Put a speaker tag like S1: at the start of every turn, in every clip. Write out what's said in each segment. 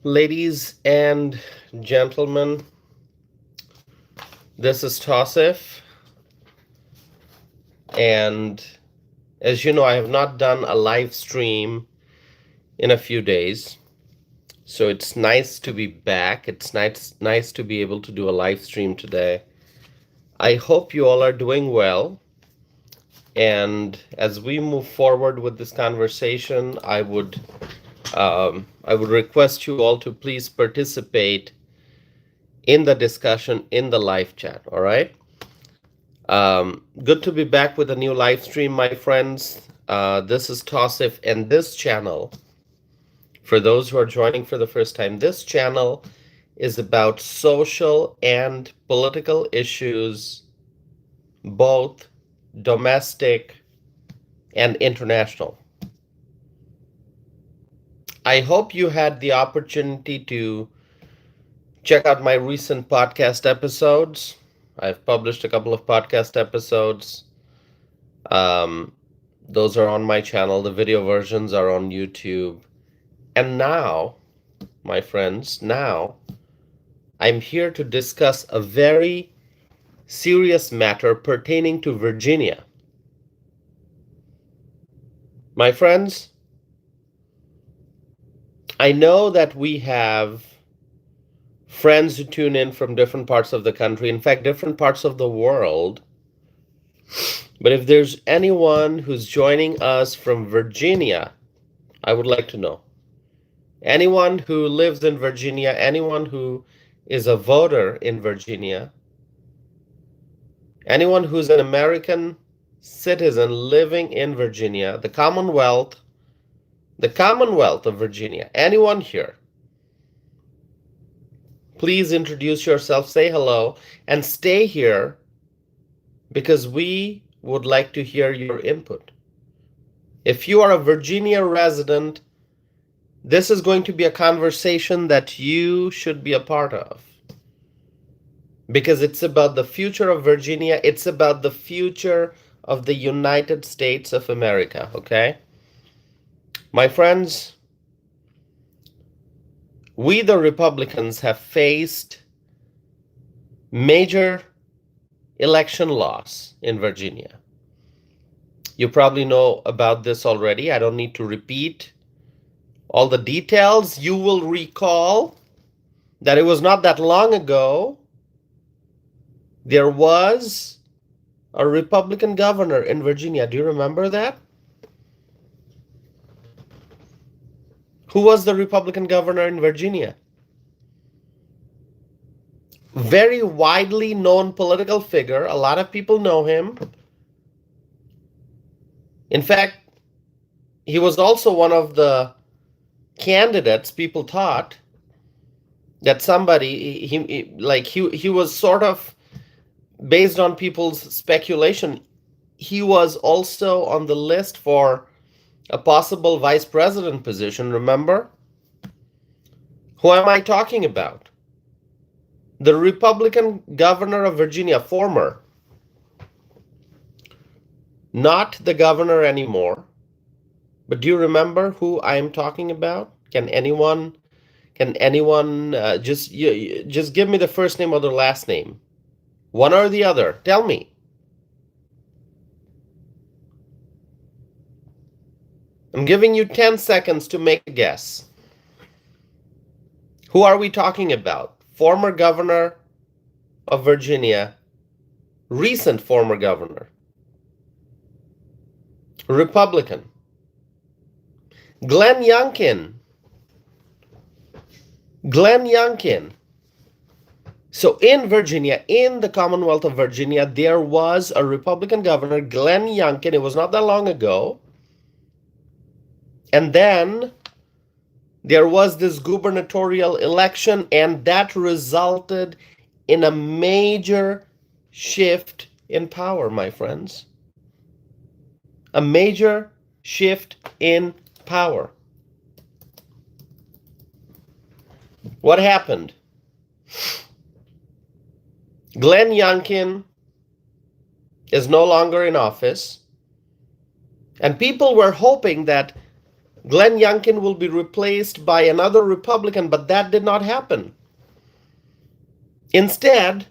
S1: Ladies and gentlemen, this is Tosif, and as you know, I have not done a live stream in a few days, so it's nice to be back. It's nice to be able to do a live stream today. I hope you all are doing well, and as we move forward with this conversation, I would request you all to please participate in the discussion in the live chat. All right. Good to be back with a new live stream, my friends. This is Tosif, and this channel, for those who are joining for the first time, this channel is about social and political issues, both domestic and international. I hope you had the opportunity to check out my recent podcast episodes. I've published a couple of podcast episodes. Those are on my channel. The video versions are on YouTube. And now, my friends, I'm here to discuss a very serious matter pertaining to Virginia. My friends, I know that we have friends who tune in from different parts of the country, in fact, different parts of the world. But if there's anyone who's joining us from Virginia, I would like to know. Anyone who lives in Virginia, anyone who is a voter in Virginia, anyone who's an American citizen living in Virginia, the Commonwealth of Virginia, anyone here, please introduce yourself, say hello, and stay here because we would like to hear your input. If you are a Virginia resident, this is going to be a conversation that you should be a part of because it's about the future of Virginia. It's about the future of the United States of America, okay? My friends, we the Republicans have faced major election loss in Virginia. You probably know about this already. I don't need to repeat all the details. You will recall that it was not that long ago there was a Republican governor in Virginia. Do you remember that? Who was the Republican governor in Virginia? Very widely known political figure. A lot of people know him. In fact, he was also one of the candidates. People thought that somebody, he was sort of, based on people's speculation, he was also on the list for a possible vice president position, remember? Who am I talking about? The Republican governor of Virginia, former. Not the governor anymore. But do you remember who I am talking about? Can anyone just give me the first name or the last name? One or the other. Tell me. I'm giving you 10 seconds to make a guess. Who are we talking about? Former governor of Virginia, recent former governor, Republican, Glenn Youngkin. So in Virginia, in the Commonwealth of Virginia, there was a Republican governor, Glenn Youngkin. It was not that long ago. And then there was this gubernatorial election, and that resulted in a major shift in power, my friends. A major shift in power. What happened? Glenn Youngkin is no longer in office, and people were hoping that Glenn Youngkin will be replaced by another Republican, but that did not happen. Instead,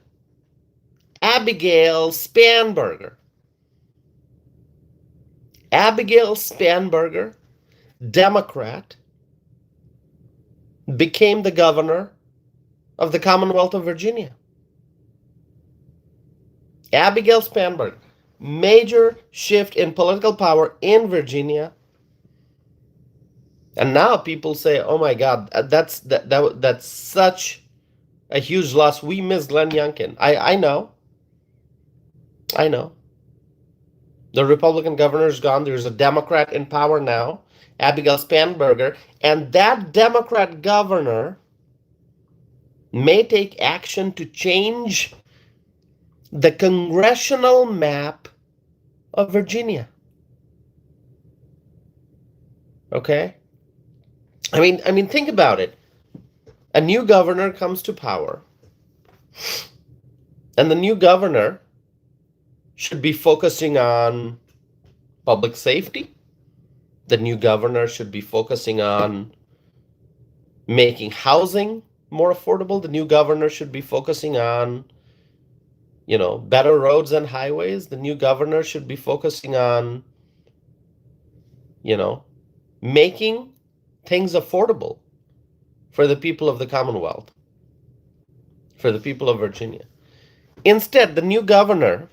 S1: Abigail Spanberger, Democrat, became the governor of the Commonwealth of Virginia. Abigail Spanberger, major shift in political power in Virginia. And now people say, "Oh my God, that's such a huge loss. We miss Glenn Youngkin." I know. The Republican governor is gone. There's a Democrat in power now, Abigail Spanberger, and that Democrat governor may take action to change the congressional map of Virginia. Okay? I mean, think about it. A new governor comes to power, and the new governor should be focusing on public safety. The new governor should be focusing on making housing more affordable. The new governor should be focusing on, better roads and highways. The new governor should be focusing on, making things affordable for the people of the Commonwealth, for the people of Virginia. Instead, the new governor,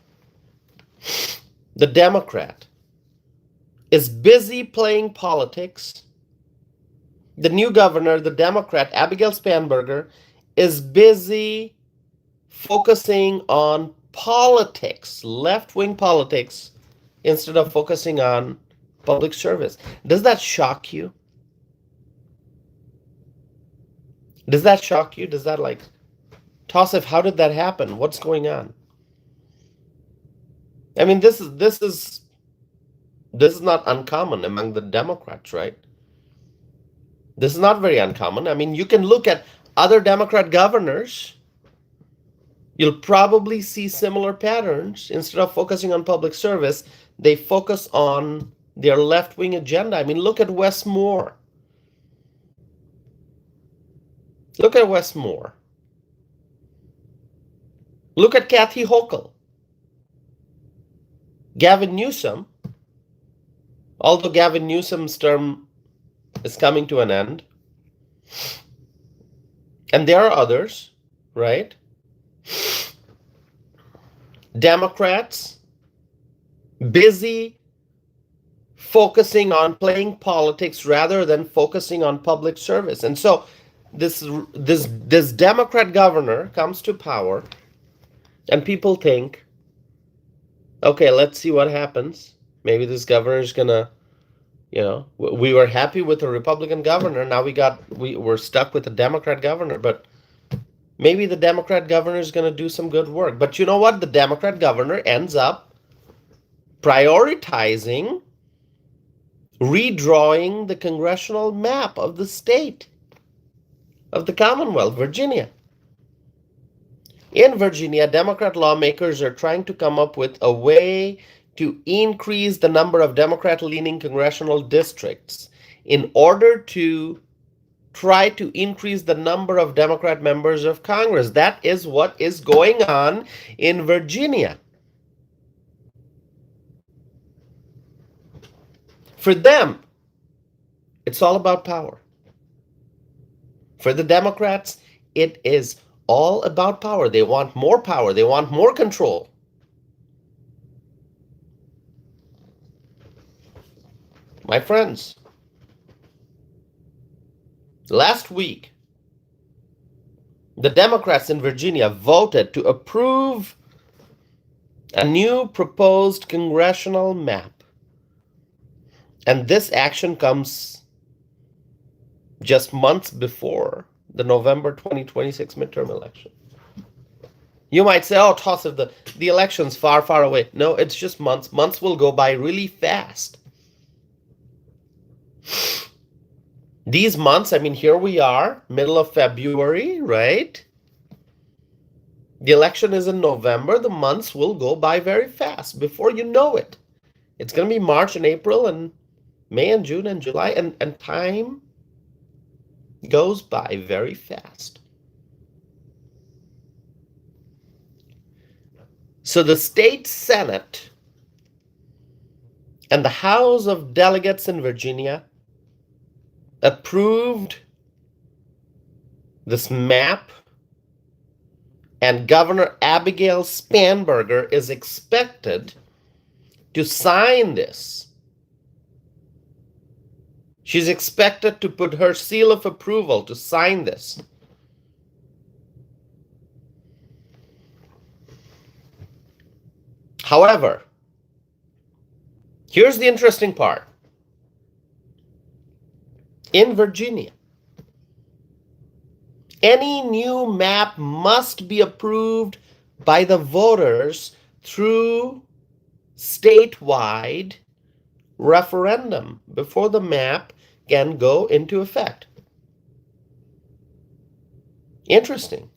S1: the Democrat, is busy playing politics. The new governor, the Democrat, Abigail Spanberger, is busy focusing on politics, left-wing politics, instead of focusing on public service. Does that shock you? Does that shock you? Does that Tassif, how did that happen? What's going on? I mean, this is not uncommon among the Democrats, right? This is not very uncommon. I mean, you can look at other Democrat governors. You'll probably see similar patterns. Instead of focusing on public service, they focus on their left-wing agenda. I mean, look at Wes Moore. Look at Wes Moore. Look at Kathy Hochul. Gavin Newsom, although Gavin Newsom's term is coming to an end, and there are others, right? Democrats busy focusing on playing politics rather than focusing on public service. And so this Democrat governor comes to power, and people think, okay, let's see what happens. Maybe this governor is gonna, we were happy with the Republican governor. Now we're stuck with the Democrat governor, but maybe the Democrat governor is gonna do some good work. But you know what? The Democrat governor ends up prioritizing redrawing the congressional map of the state of the Commonwealth, Virginia. In Virginia, Democrat lawmakers are trying to come up with a way to increase the number of Democrat-leaning congressional districts in order to try to increase the number of Democrat members of Congress. That is what is going on in Virginia. For them, it's all about power. For the Democrats, it is all about power. They want more power. They want more control. My friends, last week, the Democrats in Virginia voted to approve a new proposed congressional map. And this action comes just months before the November 2026 midterm election. You might say, oh, Tassif, the election's far, far away. No, it's just months. Months will go by really fast. These months, I mean, here we are, middle of February, right? The election is in November. The months will go by very fast. Before you know it, it's going to be March and April and May and June and July, and time goes by very fast. So the state Senate and the House of Delegates in Virginia approved this map, and Governor Abigail Spanberger is expected to sign this. She's expected to put her seal of approval to sign this. However, here's the interesting part. In Virginia, any new map must be approved by the voters through statewide referendum before the map can go into effect. Interesting.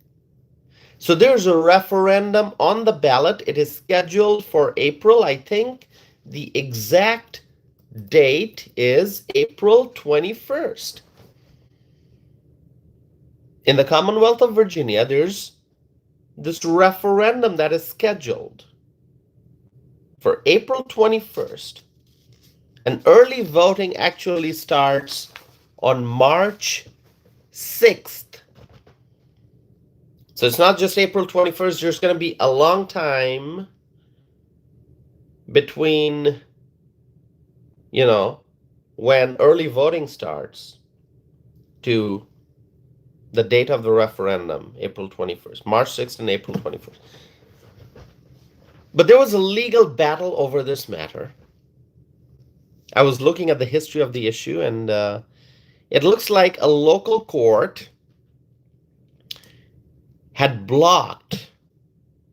S1: So there's a referendum on the ballot. It is scheduled for April. I think the exact date is April 21st. In the Commonwealth of Virginia, there's this referendum that is scheduled for April 21st. And early voting actually starts on March 6th. So it's not just April 21st. There's going to be a long time between, when early voting starts to the date of the referendum, April 21st, March 6th and April 21st. But there was a legal battle over this matter. I was looking at the history of the issue, and it looks like a local court had blocked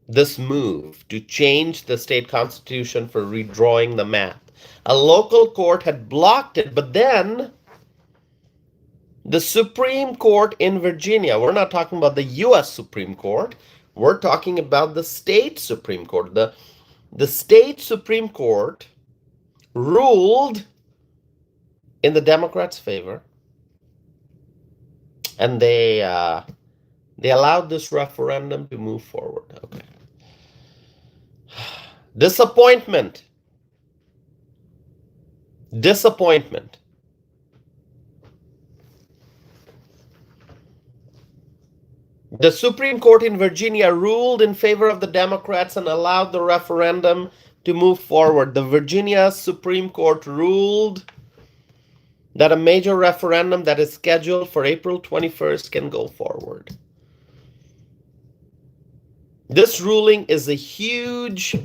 S1: this move to change the state constitution for redrawing the map. A local court had blocked it, but then the Supreme Court in Virginia, we're not talking about the U.S. Supreme Court, we're talking about the state Supreme Court. The state Supreme Court ruled in the Democrats' favor, and they allowed this referendum to move forward. Okay. Disappointment. The Supreme Court in Virginia ruled in favor of the Democrats and allowed the referendum to move forward. The Virginia Supreme Court ruled that a major referendum that is scheduled for April 21st can go forward. This ruling is a huge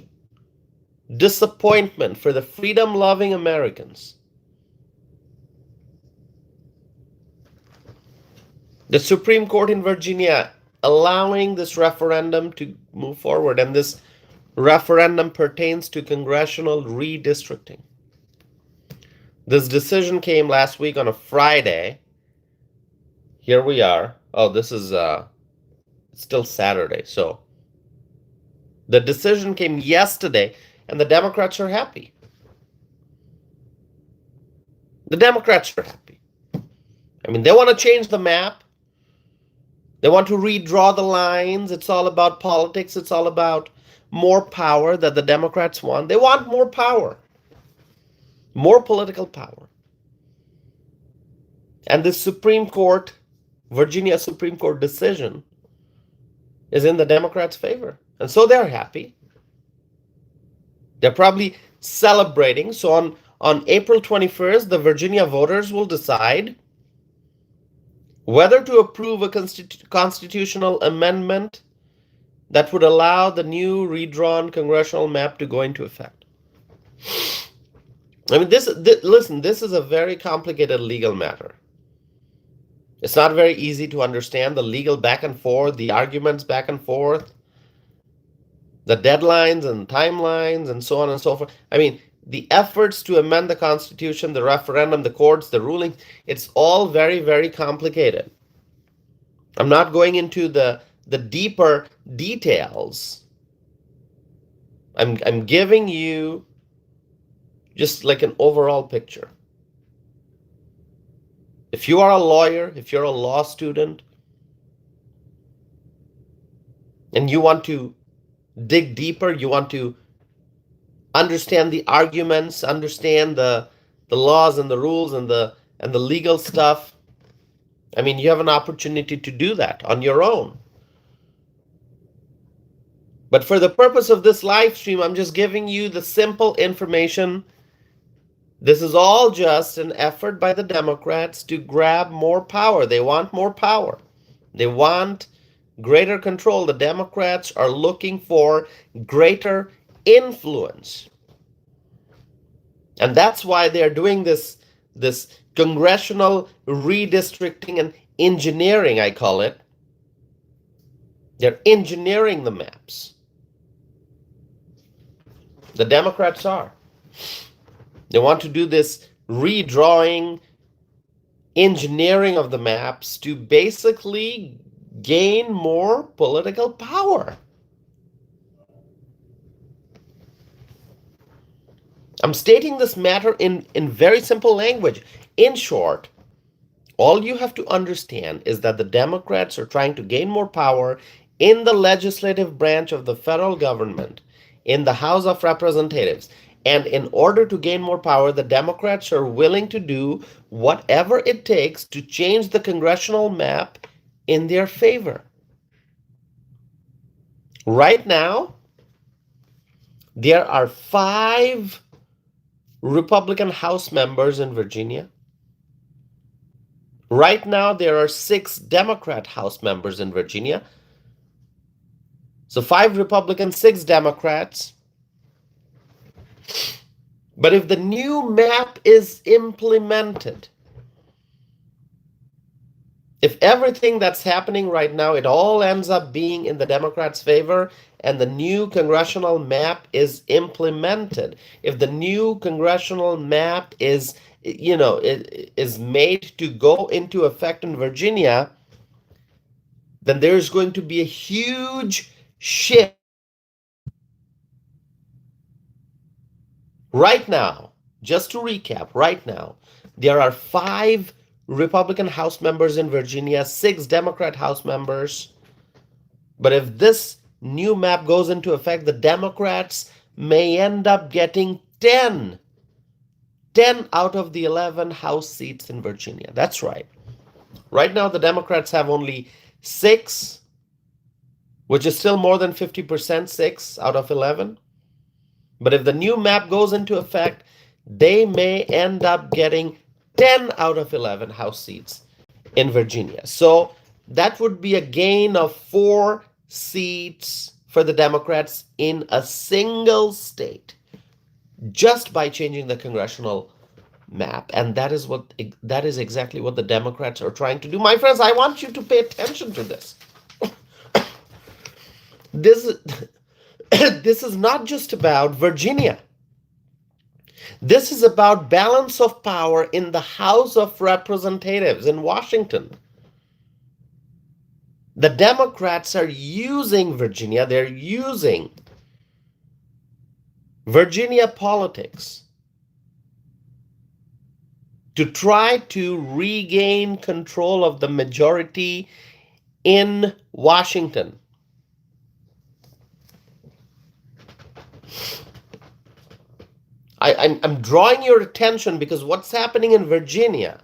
S1: disappointment for the freedom-loving Americans. The Supreme Court in Virginia allowing this referendum to move forward, and this referendum pertains to congressional redistricting. This decision came last week on a Friday. Here we are. Oh, this is still Saturday. So the decision came yesterday, and the Democrats are happy. The Democrats are happy. I mean, they want to change the map. They want to redraw the lines. It's all about politics. It's all about more power that the Democrats want. They want more power, more political power. And this Supreme Court, Virginia Supreme Court decision is in the Democrats' favor. And so they're happy. They're probably celebrating. So on April 21st, the Virginia voters will decide whether to approve a constitutional amendment that would allow the new redrawn congressional map to go into effect. I mean, listen, this is a very complicated legal matter. It's not very easy to understand the legal back and forth, the arguments back and forth, the deadlines and timelines and so on and so forth. I mean, the efforts to amend the Constitution, the referendum, the courts, the ruling, it's all very, very complicated. I'm not going into the deeper details. I'm giving you just like an overall picture. If you are a lawyer, if you're a law student, and you want to dig deeper, you want to understand the arguments, understand the laws and the rules and the legal stuff, I mean, you have an opportunity to do that on your own. But for the purpose of this live stream, I'm just giving you the simple information. This is all just an effort by the Democrats to grab more power. They want more power. They want greater control. The Democrats are looking for greater influence. And that's why they're doing this congressional redistricting and engineering, I call it. They're engineering the maps. The Democrats are. They want to do this redrawing, engineering of the maps to basically gain more political power. I'm stating this matter in very simple language. In short, all you have to understand is that the Democrats are trying to gain more power in the legislative branch of the federal government, in the House of Representatives. And in order to gain more power, the Democrats are willing to do whatever it takes to change the congressional map in their favor. Right now, there are 5 Republican House members in Virginia. Right now, there are 6 Democrat House members in Virginia. So 5 Republicans, 6 Democrats. But if the new map is implemented, if everything that's happening right now, it all ends up being in the Democrats' favor, and the new congressional map is implemented, if the new congressional map is, is made to go into effect in Virginia, then there's going to be a huge shift. Right now, just to recap, right now, there are 5 Republican House members in Virginia, 6 Democrat House members. But if this new map goes into effect, the Democrats may end up getting 10 out of the 11 House seats in Virginia. That's right. Right now, the Democrats have only 6, which is still more than 50%, 6 out of 11. But if the new map goes into effect, they may end up getting 10 out of 11 House seats in Virginia. So that would be a gain of 4 seats for the Democrats in a single state, just by changing the congressional map. And that is exactly what the Democrats are trying to do. My friends, I want you to pay attention to this. This is not just about Virginia. This is about balance of power in the House of Representatives in Washington. The Democrats are using Virginia. They're using Virginia politics to try to regain control of the majority in Washington. I'm drawing your attention because what's happening in Virginia,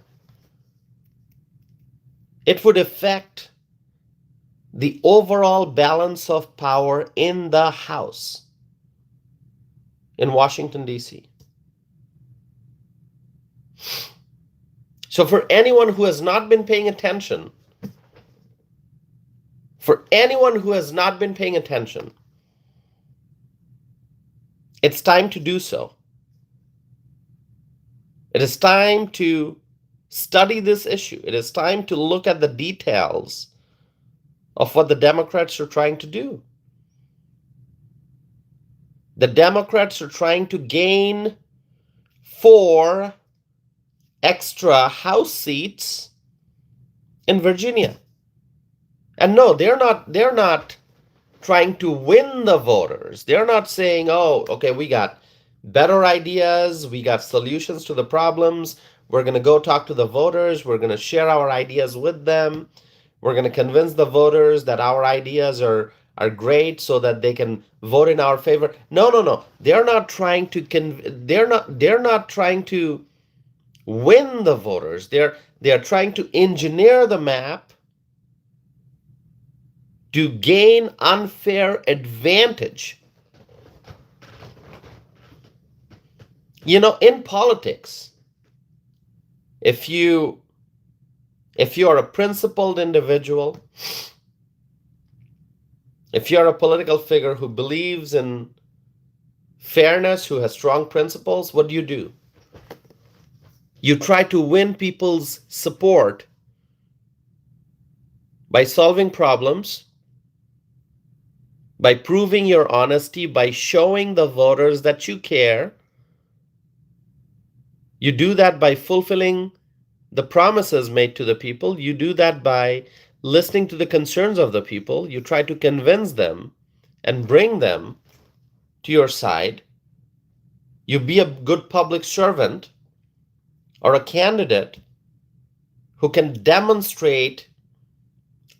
S1: it would affect the overall balance of power in the House in Washington, D.C. So for anyone who has not been paying attention, it's time to do so. It is time to study this issue. It is time to look at the details of what the Democrats are trying to do. The Democrats are trying to gain 4 extra House seats in Virginia. And no, they're not trying to win the voters. They're not saying, oh, okay, we got better ideas, we got solutions to the problems, We're going to go talk to the voters. We're going to share our ideas with them. We're going to convince the voters that our ideas are great so that they can vote in our favor. No, no, no. They're not trying to they're not trying to win the voters. They're trying to engineer the map to gain unfair advantage. You know, in politics, if you are a principled individual, if you're a political figure who believes in fairness, who has strong principles, what do? You try to win people's support by solving problems, by proving your honesty, by showing the voters that you care. You do that by fulfilling the promises made to the people. You do that by listening to the concerns of the people. You try to convince them and bring them to your side. You be a good public servant or a candidate who can demonstrate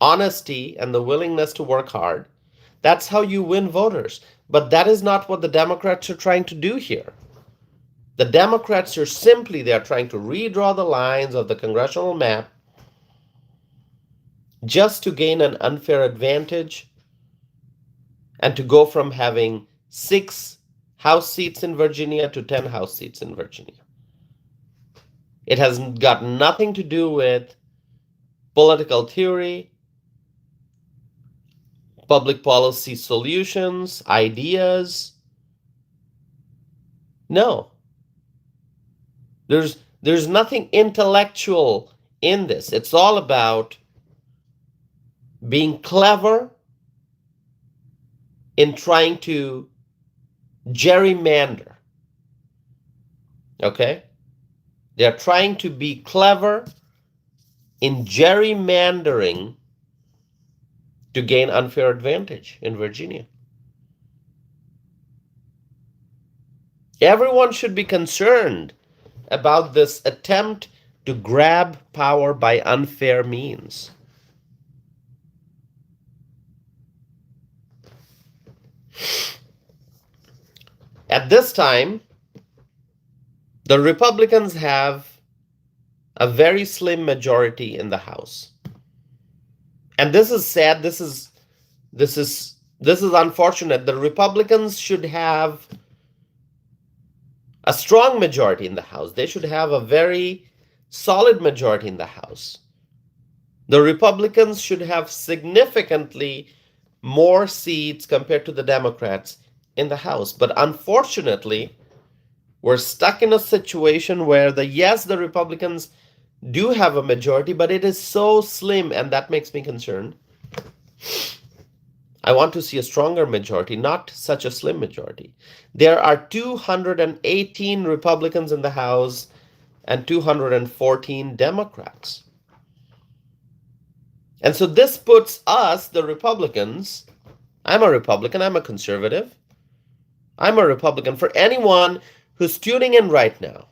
S1: honesty and the willingness to work hard. That's how you win voters. But that is not what the Democrats are trying to do here. The Democrats are simply, they are trying to redraw the lines of the congressional map just to gain an unfair advantage and to go from having 6 House seats in Virginia to 10 House seats in Virginia. It has got nothing to do with political theory, public policy solutions, ideas. No. There's nothing intellectual in this. It's all about being clever in trying to gerrymander. Okay? They're trying to be clever in gerrymandering to gain unfair advantage in Virginia. Everyone should be concerned about this attempt to grab power by unfair means. At this time, the Republicans have a very slim majority in the House. And this is sad. This is unfortunate. The Republicans should have a strong majority in the House. They should have a very solid majority in the House. The Republicans should have significantly more seats compared to the Democrats in the House. But unfortunately, we're stuck in a situation where the Republicans do have a majority, but it is so slim, and that makes me concerned. I want to see a stronger majority, not such a slim majority. There are 218 Republicans in the House and 214 Democrats. And so this puts us, the Republicans, I'm a Republican, I'm a conservative, I'm a Republican. For anyone who's tuning in right now,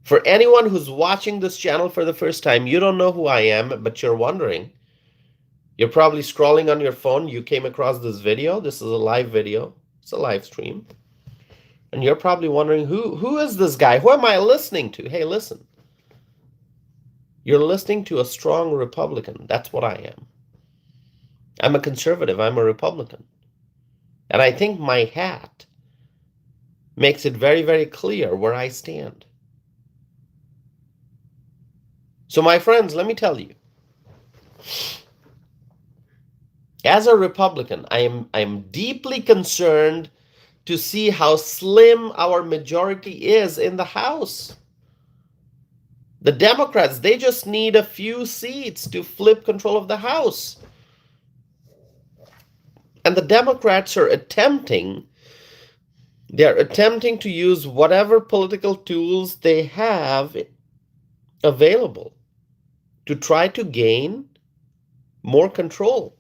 S1: for anyone who's watching this channel for the first time, you don't know who I am, but you're wondering. You're probably scrolling on your phone. You came across this video. This is a live video. It's a live stream. And you're probably wondering, who is this guy? Who am I listening to? Hey, listen. You're listening to a strong Republican. That's what I am. I'm a conservative. I'm a Republican. And I think my hat makes it very, very clear where I stand. So my friends, let me tell you. As a Republican, I am deeply concerned to see how slim our majority is in the House. The Democrats, they just need a few seats to flip control of the House. And the Democrats are attempting to use whatever political tools they have available to try to gain more control.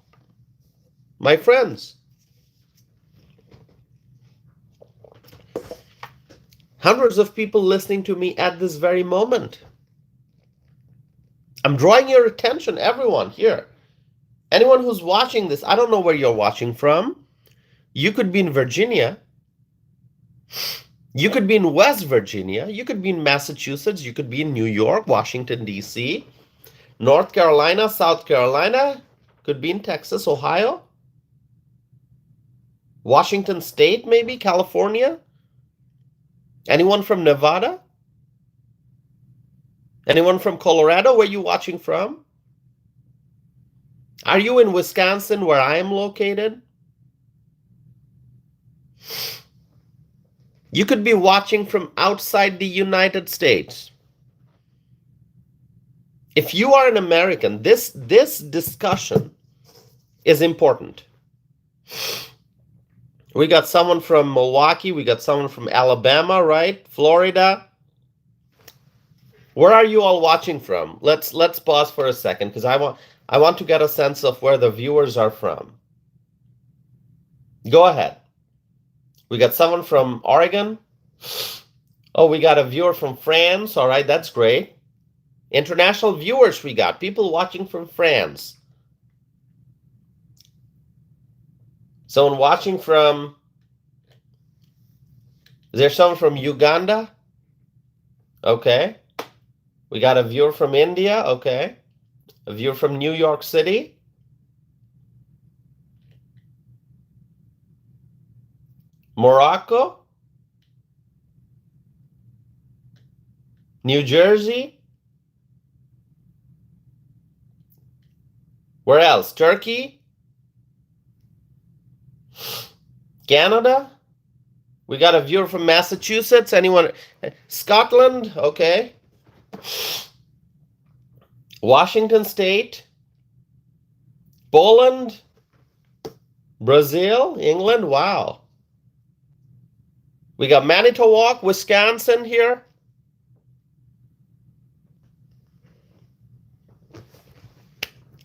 S1: My friends, Hundreds of people listening to me at this very moment. I'm drawing your attention, everyone here. Anyone who's watching this, I don't know where you're watching from. You could be in Virginia. You could be in West Virginia. You could be in Massachusetts. You could be in New York, Washington, D.C., North Carolina, South Carolina. Could be in Texas, Ohio, Washington State, maybe, California. Anyone from Nevada? Anyone from Colorado? Where are you watching from? Are you in Wisconsin, where I am located? You could be watching from outside the United States. If you are an American, this discussion is important. We got someone from Milwaukee, we got someone from Alabama, right? Florida. Where are you all watching from? Let's pause for a second because I want to get a sense of where the viewers are from. Go ahead. We got someone from Oregon. Oh, we got a viewer from France. All right, that's great. International viewers we got. People watching from France. Someone watching from... Is there someone from Uganda? Okay. We got a viewer from India. Okay. A viewer from New York City. Morocco. New Jersey. Where else? Turkey. Canada. We got a viewer from Massachusetts. Anyone? Scotland. Okay. Washington State. Poland. Brazil. England. Wow. We got Manitowoc, Wisconsin here.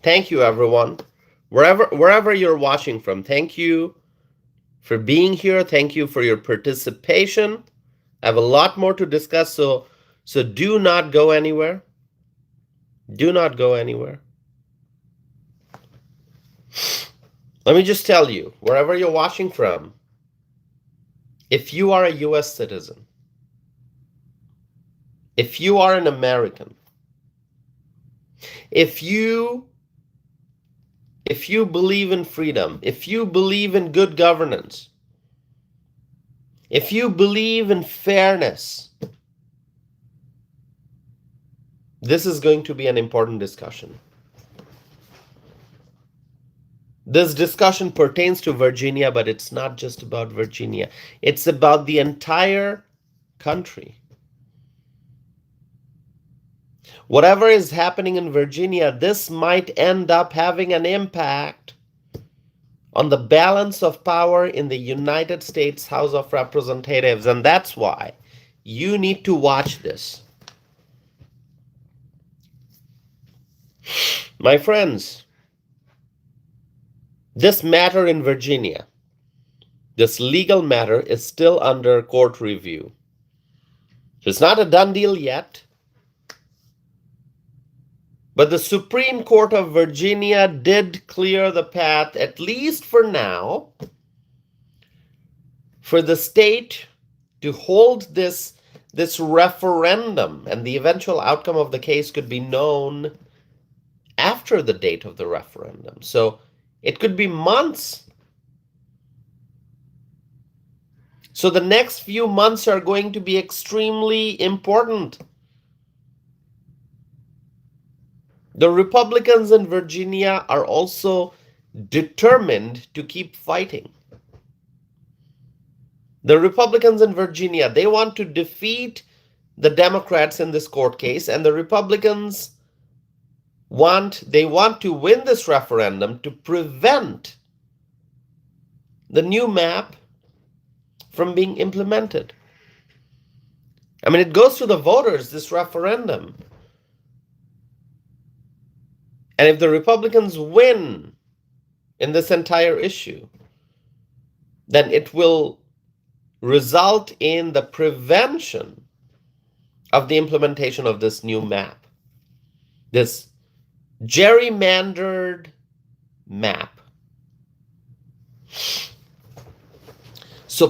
S1: Thank you, everyone. Wherever you're watching from, thank you for being here. Thank you for your participation. I have a lot more to discuss, so do not go anywhere. Do not go anywhere. Let me just tell you, wherever you're watching from, if you are a U.S. citizen, if you are an American, if you believe in freedom, if you believe in good governance, if you believe in fairness, this is going to be an important discussion. This discussion pertains to Virginia, but it's not just about Virginia. It's about the entire country. Whatever is happening in Virginia, this might end up having an impact on the balance of power in the United States House of Representatives, and that's why you need to watch this. My friends, this matter in Virginia, this legal matter, is still under court review. So it's not a done deal yet. But the Supreme Court of Virginia did clear the path, at least for now, for the state to hold this referendum, and the eventual outcome of the case could be known after the date of the referendum. So it could be months. So the next few months are going to be extremely important. The Republicans in Virginia are also determined to keep fighting. The Republicans in Virginia, they want to defeat the Democrats in this court case, and the Republicans want to win this referendum to prevent the new map from being implemented. I mean, it goes to the voters, this referendum. And if the Republicans win in this entire issue, then it will result in the prevention of the implementation of this new map, this gerrymandered map. So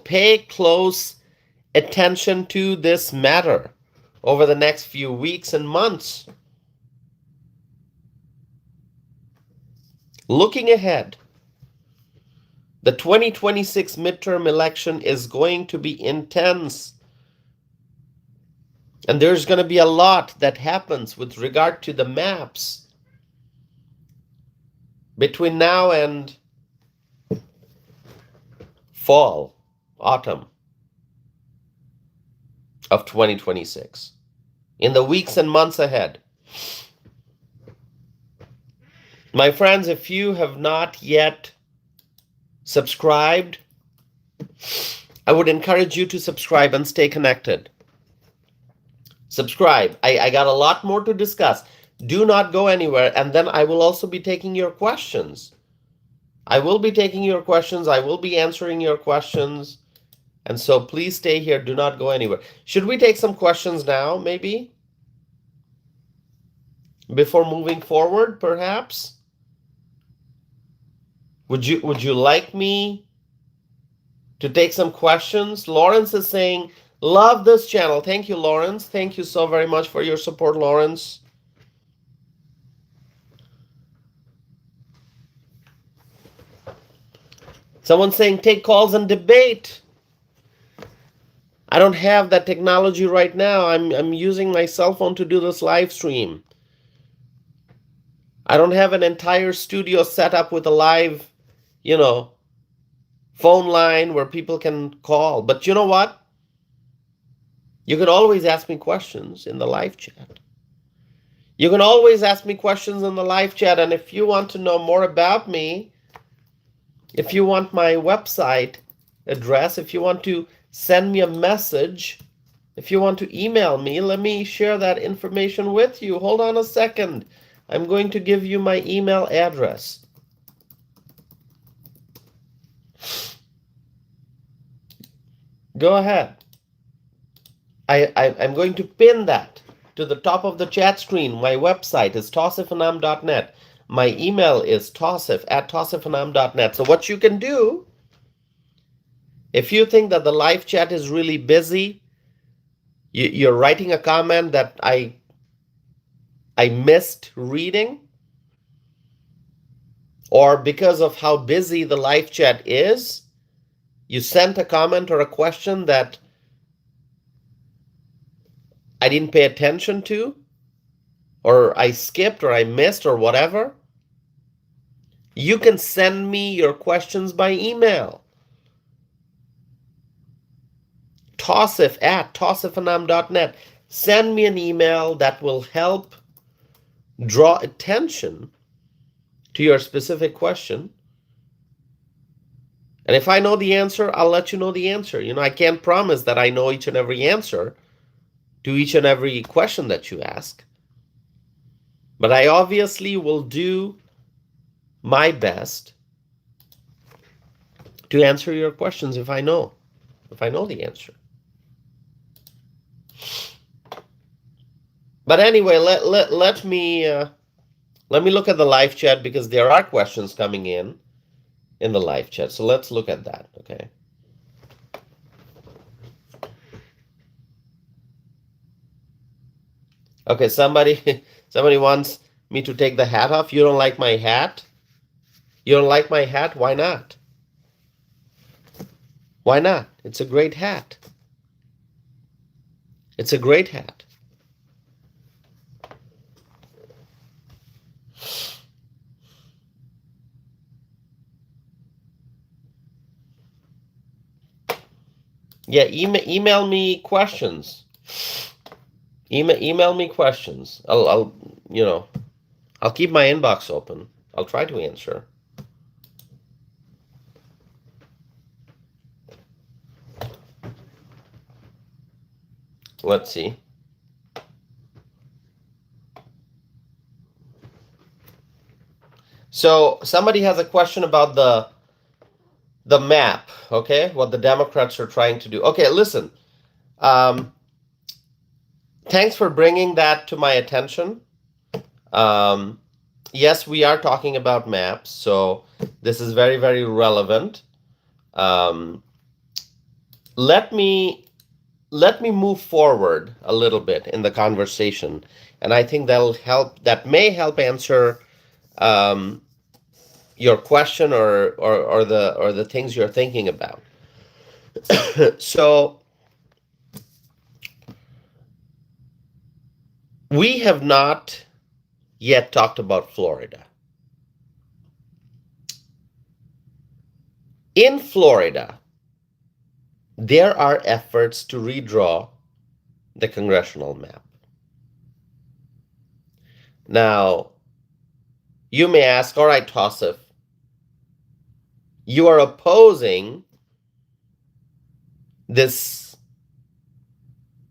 S1: pay close attention to this matter over the next few weeks and months. Looking ahead, the 2026 midterm election is going to be intense. And there's going to be a lot that happens with regard to the maps between now and fall, autumn of 2026, in the weeks and months ahead. My friends, if you have not yet subscribed, I would encourage you to subscribe and stay connected. Subscribe. I got a lot more to discuss. Do not go anywhere. And then I will also be taking your questions. I will be taking your questions. I will be answering your questions. And so please stay here. Do not go anywhere. Should we take some questions now, maybe? Before moving forward, perhaps? Would you like me to take some questions? Lawrence is saying, love this channel. Thank you, Lawrence. Thank you so very much for your support, Lawrence. Someone's saying, take calls and debate. I don't have that technology right now. I'm using my cell phone to do this live stream. I don't have an entire studio set up with a live, phone line where people can call. But you know what? You can always ask me questions in the live chat. You can always ask me questions in the live chat. And if you want to know more about me, if you want my website address, if you want to send me a message, if you want to email me, let me share that information with you. Hold on a second. I'm going to give you my email address. Go ahead. I'm going to pin that to the top of the chat screen. My website is tausifanam.net. My email is tausif@tausifanam.net. So what you can do, if you think that the live chat is really busy, you're writing a comment that I missed reading, or because of how busy the live chat is, you sent a comment or a question that I didn't pay attention to, or I skipped, or I missed, or whatever, you can send me your questions by email. tausif@tausifanam.net. Send me an email that will help draw attention to your specific question. And if I know the answer, I'll let you know the answer. I can't promise that I know each and every answer to each and every question that you ask. But I obviously will do my best to answer your questions if I know the answer. But anyway, let me look at the live chat, because there are questions coming in the live chat. So let's look at that, okay? Okay, somebody wants me to take the hat off. You don't like my hat? You don't like my hat? Why not? Why not? It's a great hat. It's a great hat. Yeah, email me questions. Email me questions. I'll keep my inbox open. I'll try to answer. Let's see. So somebody has a question about the the map, okay, what the Democrats are trying to do. Okay, listen. Thanks for bringing that to my attention. Yes, we are talking about maps, so this is very, very relevant. Let me move forward a little bit in the conversation, and I think that may help answer your question or the things you're thinking about. So we have not yet talked about Florida. In Florida, there are efforts to redraw the congressional map. Now, you may ask, all right, Tausif, you are opposing this,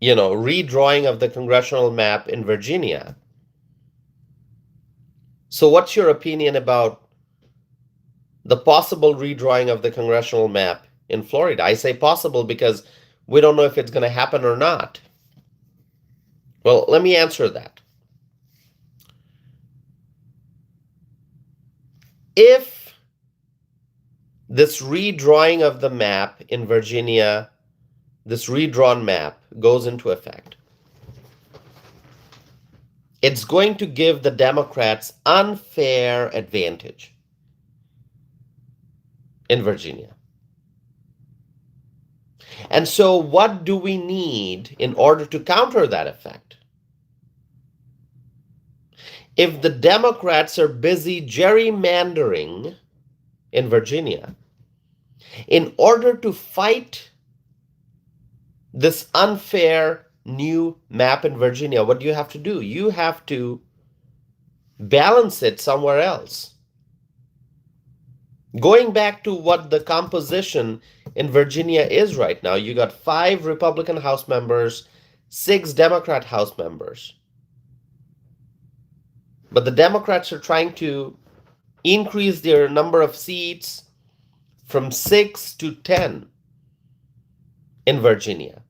S1: redrawing of the congressional map in Virginia. So what's your opinion about the possible redrawing of the congressional map in Florida? I say possible because we don't know if it's going to happen or not. Well, let me answer that. If this redrawing of the map in Virginia, this redrawn map goes into effect, it's going to give the Democrats unfair advantage in Virginia. And so what do we need in order to counter that effect? If the Democrats are busy gerrymandering in Virginia, in order to fight this unfair new map in Virginia, what do you have to do? You have to balance it somewhere else. Going back to what the composition in Virginia is right now, you got 5 Republican House members, 6 Democrat House members. But the Democrats are trying to increase their number of seats from 6 to 10 in Virginia.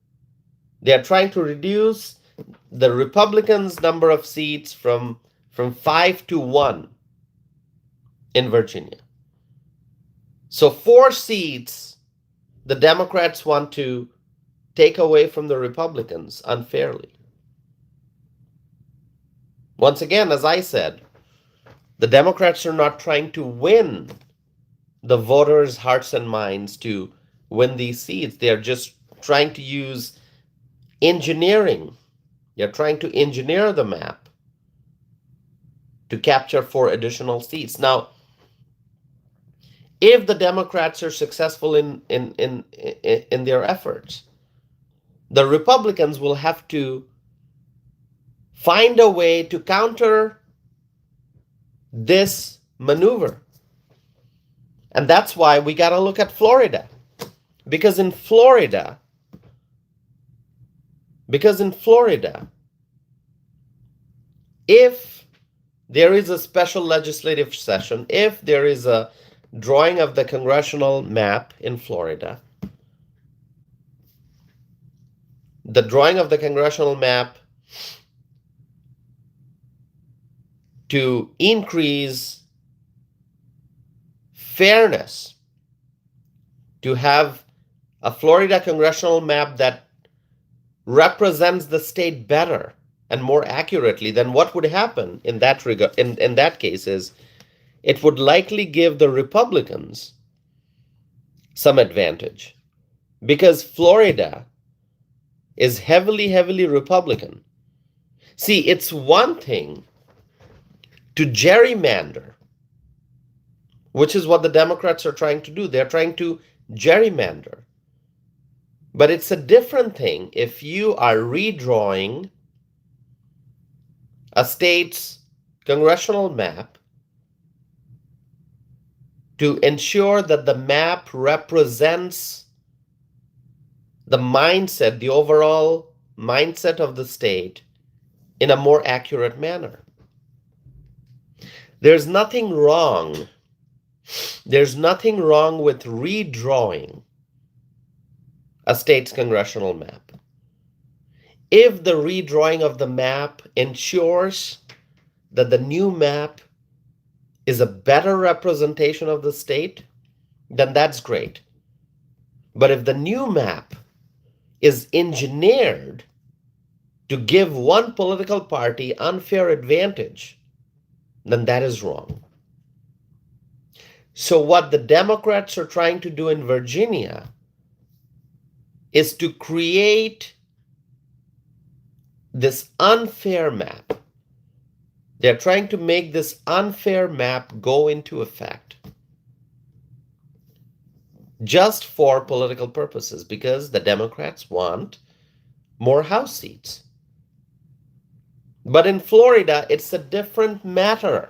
S1: They are trying to reduce the Republicans' number of seats from 5 to 1 in Virginia. So 4 seats the Democrats want to take away from the Republicans unfairly. Once again, as I said, the Democrats are not trying to win the voters' hearts and minds to win these seats. They are just trying to use engineering. They're trying to engineer the map to capture 4 additional seats. Now, if the Democrats are successful in their efforts, the Republicans will have to find a way to counter this maneuver. And that's why we got to look at Florida. Because in Florida, if there is a special legislative session, if there is a drawing of the congressional map in Florida, the drawing of the congressional map to increase fairness, to have a Florida congressional map that represents the state better and more accurately, then what would happen in that regard, in that case is it would likely give the Republicans some advantage, because Florida is heavily Republican. See, it's one thing to gerrymander, which is what the Democrats are trying to do. They're trying to gerrymander. But it's a different thing if you are redrawing a state's congressional map to ensure that the map represents the mindset, the overall mindset of the state in a more accurate manner. There's nothing wrong There's nothing wrong with redrawing a state's congressional map. If the redrawing of the map ensures that the new map is a better representation of the state, then that's great. But if the new map is engineered to give one political party unfair advantage, then that is wrong. So what the Democrats are trying to do in Virginia is to create this unfair map. They're trying to make this unfair map go into effect just for political purposes, because the Democrats want more House seats. But in Florida, it's a different matter.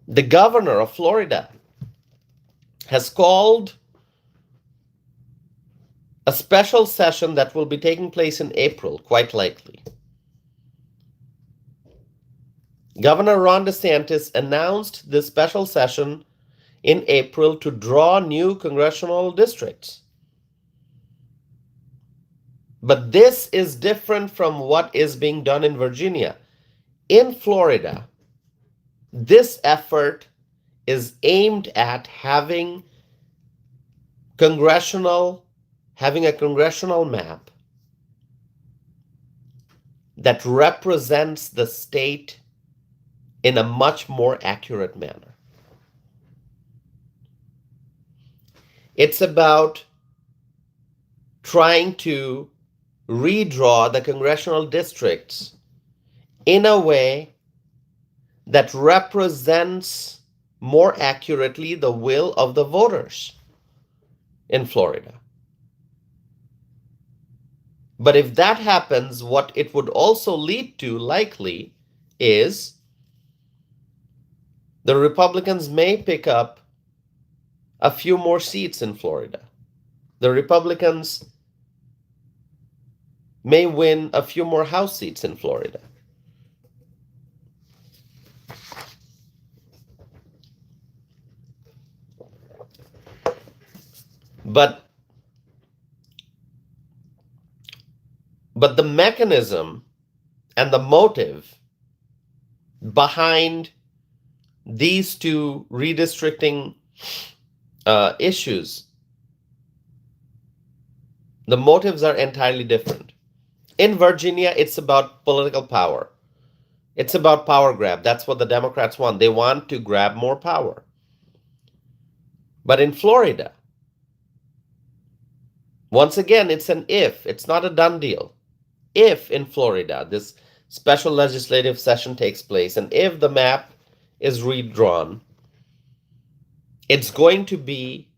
S1: The governor of Florida has called a special session that will be taking place in April, quite likely. Governor Ron DeSantis announced this special session in April to draw new congressional districts. But this is different from what is being done in Virginia. In Florida, this effort is aimed at having a congressional map that represents the state in a much more accurate manner. It's about trying to redraw the congressional districts in a way that represents more accurately the will of the voters in Florida. But if that happens, what it would also lead to, likely, is the Republicans may pick up a few more seats in Florida. The Republicans may win a few more House seats in Florida. But the mechanism and the motive behind these two redistricting issues, the motives are entirely different. In Virginia, it's about political power. It's about power grab. That's what the Democrats want. They want to grab more power. But in Florida, once again, it's an if. It's not a done deal. If in Florida this special legislative session takes place and if the map is redrawn, it's going to be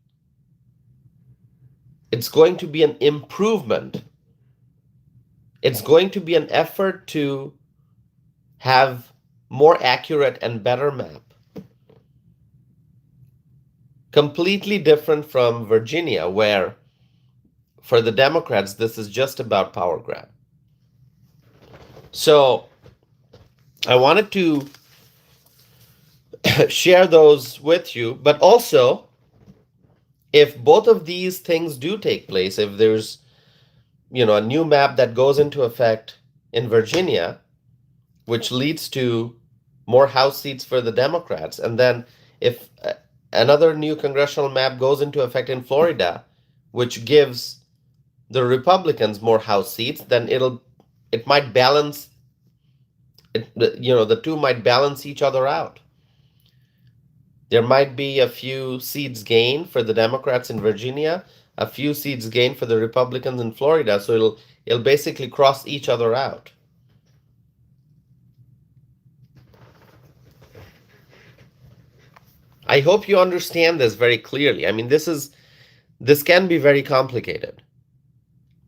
S1: an improvement. It's going to be an effort to have more accurate and better map. Completely different from Virginia, where for the Democrats, this is just about power grab. So I wanted to share those with you, but also if both of these things do take place, if there's a new map that goes into effect in Virginia, which leads to more House seats for the Democrats, and then if another new congressional map goes into effect in Florida, which gives the Republicans more House seats, then it might balance the two might balance each other out. There might be a few seats gained for the Democrats in Virginia, a few seats gained for the Republicans in Florida, so it'll basically cross each other out. I hope you understand this very clearly. I mean, this can be very complicated.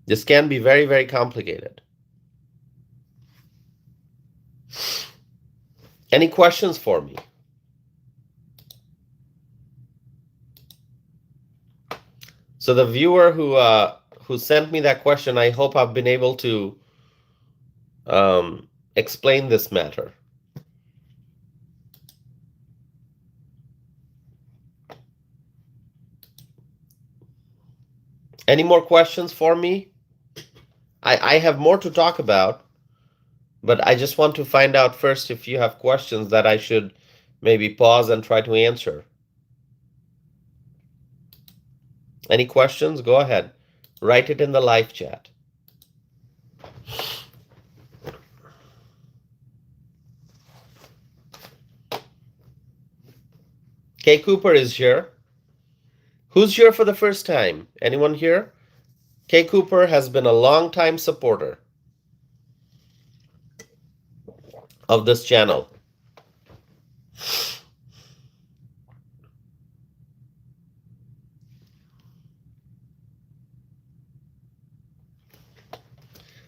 S1: This can be very, very complicated. Any questions for me? So the viewer who sent me that question, I hope I've been able to explain this matter. Any more questions for me? I have more to talk about, but I just want to find out first if you have questions that I should maybe pause and try to answer. Any questions? Go ahead. Write it in the live chat. Kay Cooper is here. Who's here for the first time? Anyone here? Kay Cooper has been a long-time supporter of this channel.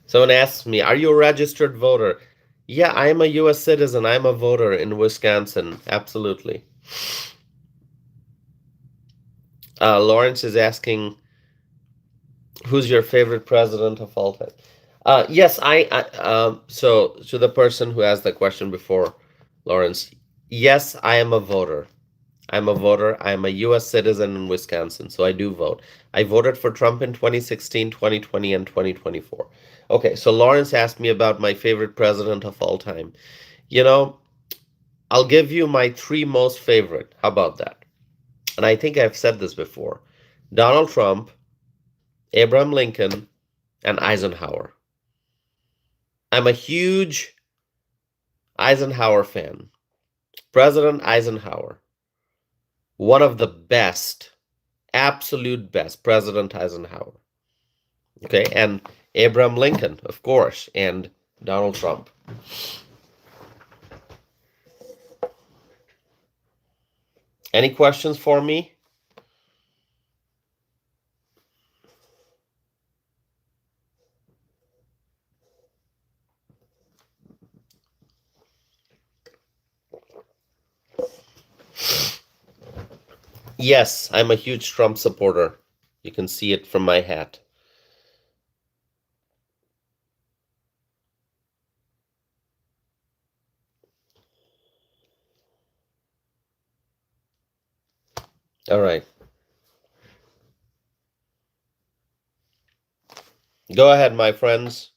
S1: Someone asks me, are you a registered voter? Yeah, I am a U.S. citizen. I'm a voter in Wisconsin. Absolutely. Lawrence is asking, who's your favorite president of all time? Yes, so to the person who asked the question before, Lawrence, yes, I am a voter. I'm a voter. I'm a U.S. citizen in Wisconsin, so I do vote. I voted for Trump in 2016, 2020, and 2024. Okay, so Lawrence asked me about my favorite president of all time. You know, I'll give you my three most favorite. How about that? And I think I've said this before. Donald Trump, Abraham Lincoln, and Eisenhower. I'm a huge Eisenhower fan. President Eisenhower, one of the best, absolute best, President Eisenhower. Okay, and Abraham Lincoln, of course, and Donald Trump. Any questions for me? Yes, I'm a huge Trump supporter. You can see it from my hat. All right. Go ahead, my friends.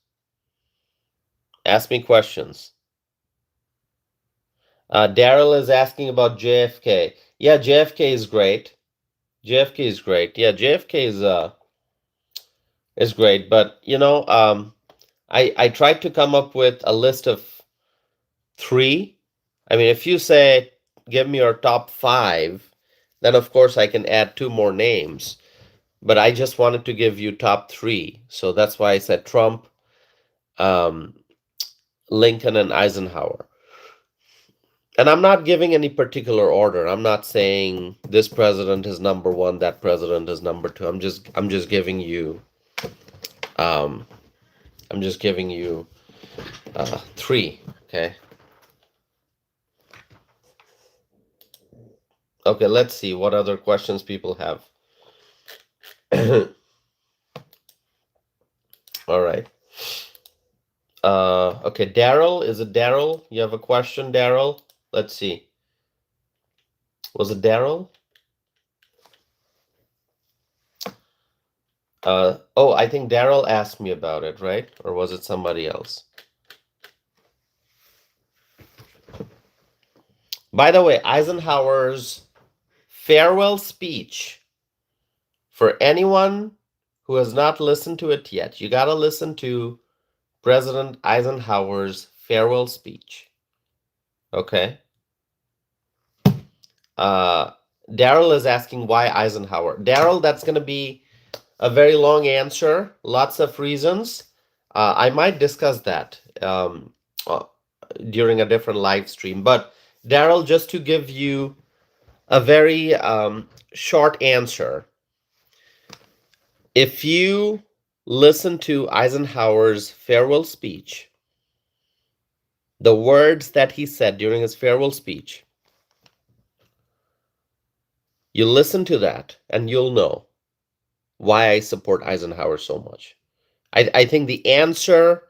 S1: Ask me questions. Daryl is asking about JFK. Yeah, JFK is great. JFK is great. Yeah, JFK is great. But you know, I tried to come up with a list of three. I mean, if you say give me your top five, then of course I can add two more names. But I just wanted to give you top three, so that's why I said Trump, Lincoln, and Eisenhower. And I'm not giving any particular order. I'm not saying this president is number one, that president is number two. I'm just giving you three. Okay. Okay, let's see what other questions people have. All right. Okay, Daryl, is it Daryl? You have a question, Daryl? Let's see. Was it Daryl? Oh, I think Daryl asked me about it, right? Or was it somebody else? By the way, Eisenhower's farewell speech, for anyone who has not listened to it yet, you got to listen to President Eisenhower's farewell speech. Okay? Daryl is asking why Eisenhower. Daryl, that's going to be a very long answer, lots of reasons. I might discuss that during a different live stream. But Daryl, just to give you a very short answer, if you listen to Eisenhower's farewell speech, the words that he said during his farewell speech, you listen to that and you'll know why I support Eisenhower so much. I think the answer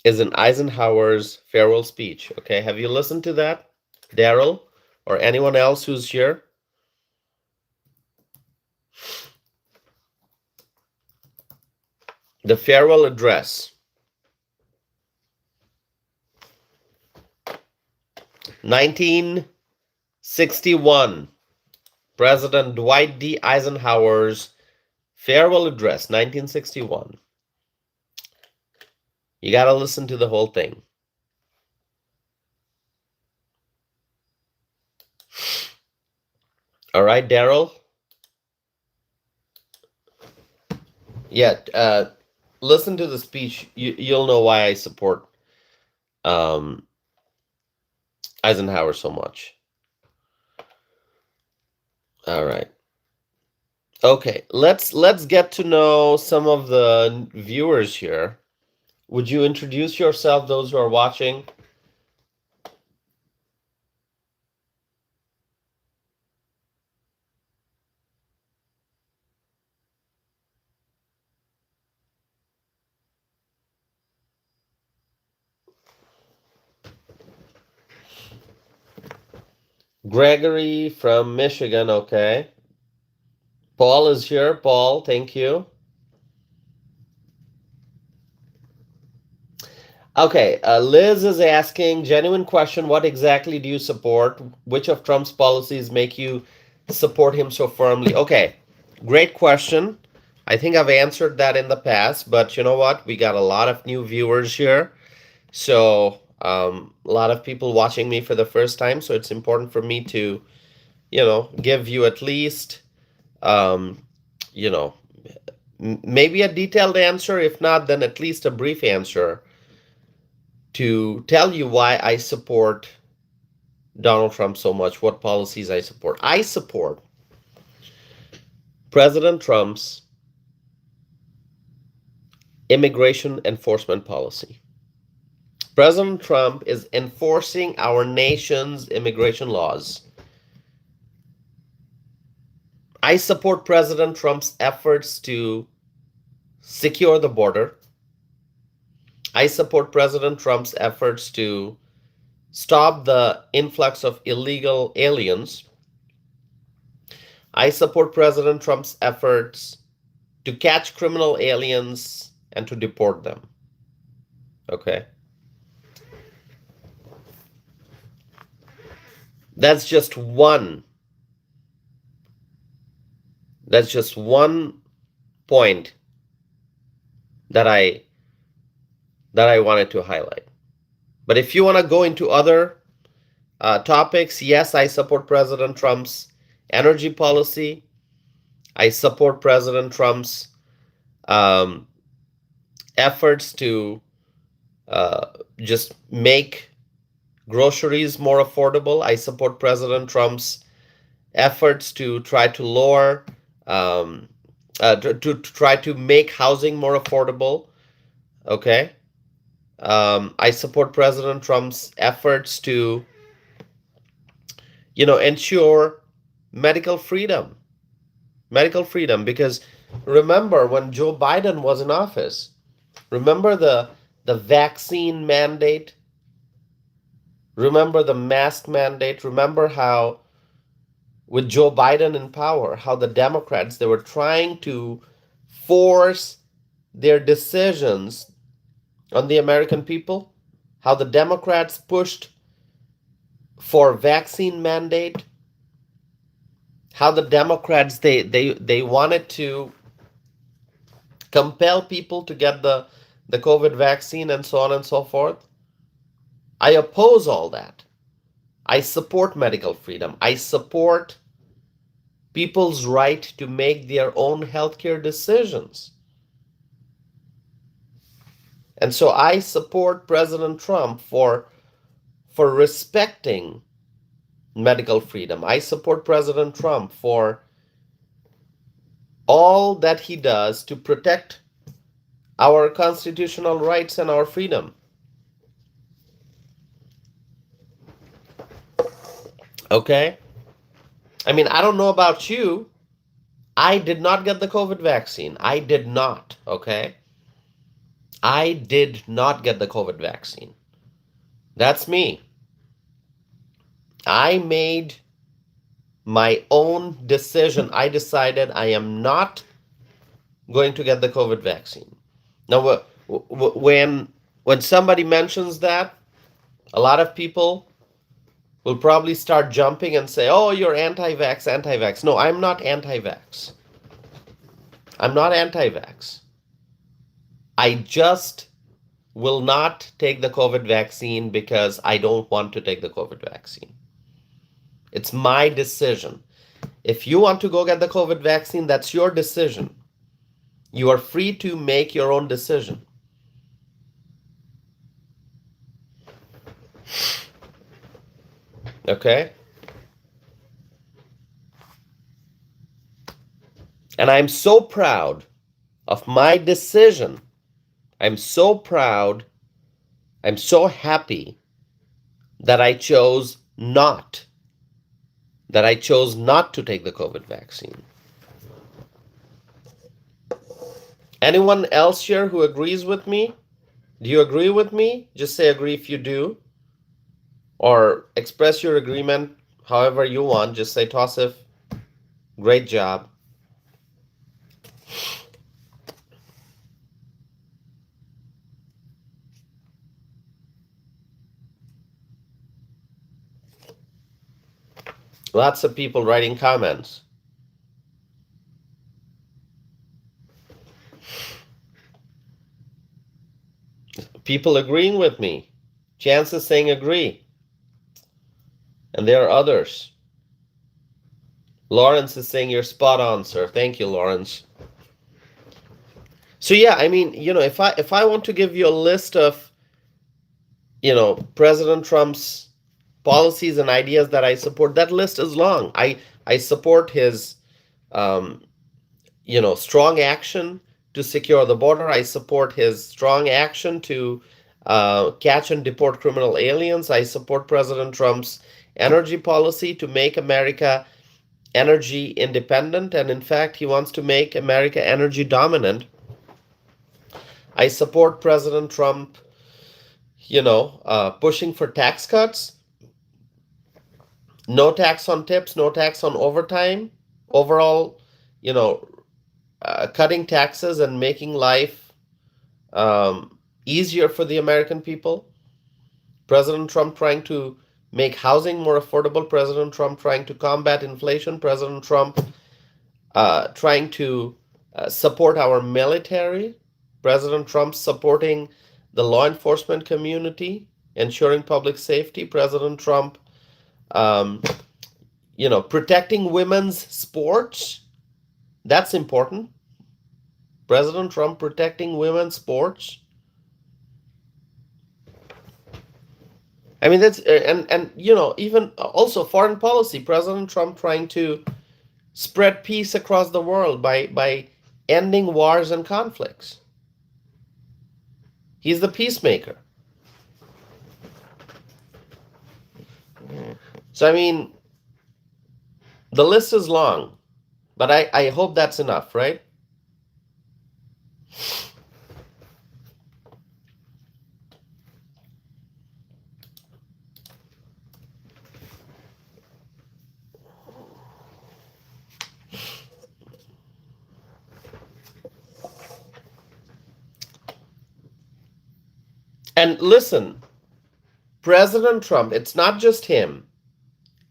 S1: is in Eisenhower's farewell speech. Okay, have you listened to that, Daryl, or anyone else who's here? The farewell address. 1961. President Dwight D. Eisenhower's farewell address, 1961. You got to listen to the whole thing. All right, Daryl? Yeah, listen to the speech. You'll know why I support Eisenhower so much. All right. Okay, let's get to know some of the viewers here. Would you introduce yourself, those who are watching? Gregory from Michigan, okay. Paul is here. Paul, thank you. Okay, Liz is asking, genuine question, what exactly do you support? Which of Trump's policies make you support him so firmly? Okay, great question. I think I've answered that in the past, but you know what? We got a lot of new viewers here. So a lot of people watching me for the first time. So it's important for me to, give you at least, maybe a detailed answer. If not, then at least a brief answer to tell you why I support Donald Trump so much, what policies I support. I support President Trump's immigration enforcement policy. President Trump is enforcing our nation's immigration laws. I support President Trump's efforts to secure the border. I support President Trump's efforts to stop the influx of illegal aliens. I support President Trump's efforts to catch criminal aliens and to deport them. Okay. That's just one point that I wanted to highlight. But if you want to go into other topics, yes, I support President Trump's energy policy. I support President Trump's efforts to just make groceries more affordable. I support President Trump's efforts to try to lower, to try to make housing more affordable. Okay. I support President Trump's efforts to, ensure medical freedom. Because remember when Joe Biden was in office, remember the vaccine mandate? Remember the mask mandate? Remember how with Joe Biden in power, how the Democrats, they were trying to force their decisions on the American people? How the Democrats pushed for vaccine mandate? How the Democrats, they wanted to compel people to get the COVID vaccine and so on and so forth? I oppose all that. I support medical freedom. I support people's right to make their own healthcare decisions. And so I support President Trump for respecting medical freedom. I support President Trump for all that he does to protect our constitutional rights and our freedom. Okay? I mean, I don't know about you. I did not get the COVID vaccine. I did not, okay? I did not get the COVID vaccine. That's me. I made my own decision. I decided I am not going to get the COVID vaccine. Now, when somebody mentions that, a lot of people will probably start jumping and say, "Oh, you're anti-vax, anti-vax." No, I'm not anti-vax. I'm not anti-vax. I just will not take the COVID vaccine because I don't want to take the COVID vaccine. It's my decision. If you want to go get the COVID vaccine, that's your decision. You are free to make your own decision. Okay? And I'm so proud of my decision. I'm so proud. I'm so happy that I chose not to take the COVID vaccine. Anyone else here who agrees with me? Do you agree with me? Just say agree if you do. Or express your agreement however you want. Just say Tosif, great job. Lots of people writing comments. People agreeing with me. Chance is saying agree. And there are others. Lawrence is saying you're spot on, sir. Thank you, Lawrence. So yeah, I mean, if I want to give you a list of, President Trump's policies and ideas that I support, that list is long. I support his, strong action to secure the border. I support his strong action to catch and deport criminal aliens. I support President Trump's energy policy to make America energy independent, and in fact, he wants to make America energy dominant. I support President Trump, pushing for tax cuts. No tax on tips, no tax on overtime. Overall, cutting taxes and making life easier for the American people. President Trump trying to make housing more affordable. President Trump trying to combat inflation. President Trump trying to support our military. President Trump supporting the law enforcement community, ensuring public safety. President Trump, protecting women's sports. That's important. President Trump protecting women's sports. I mean, that's and even also foreign policy. President Trump trying to spread peace across the world by ending wars and conflicts. He's the peacemaker. So I mean, the list is long, but I hope that's enough, right? And listen, President Trump, it's not just him.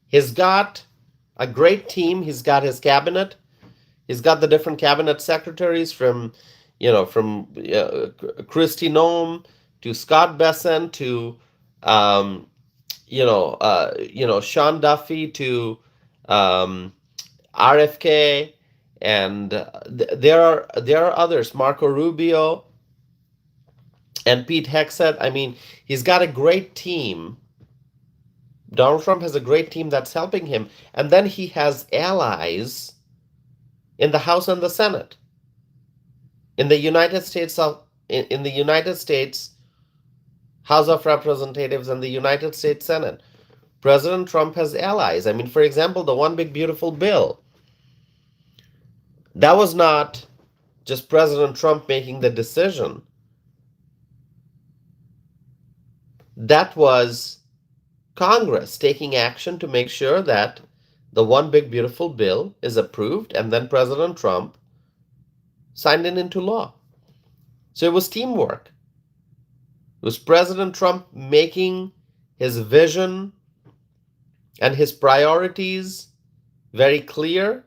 S1: He's got a great team. He's got his cabinet. He's got the different cabinet secretaries from Kristi Noem to Scott Bessent to Sean Duffy to RFK, and there are others, Marco Rubio and Pete Hegseth. I mean, he's got a great team. Donald Trump has a great team that's helping him, and then he has allies in the House and the Senate. In the United States House of Representatives and the United States Senate, President Trump has allies. I mean, for example, the One Big Beautiful Bill. That was not just President Trump making the decision. That was Congress taking action to make sure that the One Big Beautiful Bill is approved, and then President Trump signed it into law. So it was teamwork. It was President Trump making his vision and his priorities very clear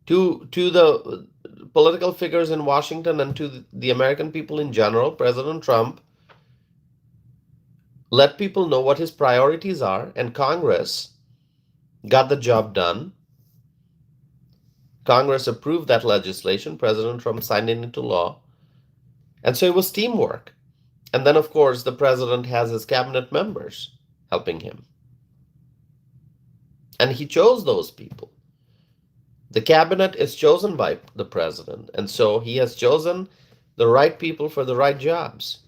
S1: to the political figures in Washington and to the American people in general. President Trump let people know what his priorities are, and Congress got the job done. Congress approved that legislation. President Trump signed it into law. And so it was teamwork. And then, of course, the president has his cabinet members helping him. And he chose those people. The cabinet is chosen by the president. And so he has chosen the right people for the right jobs.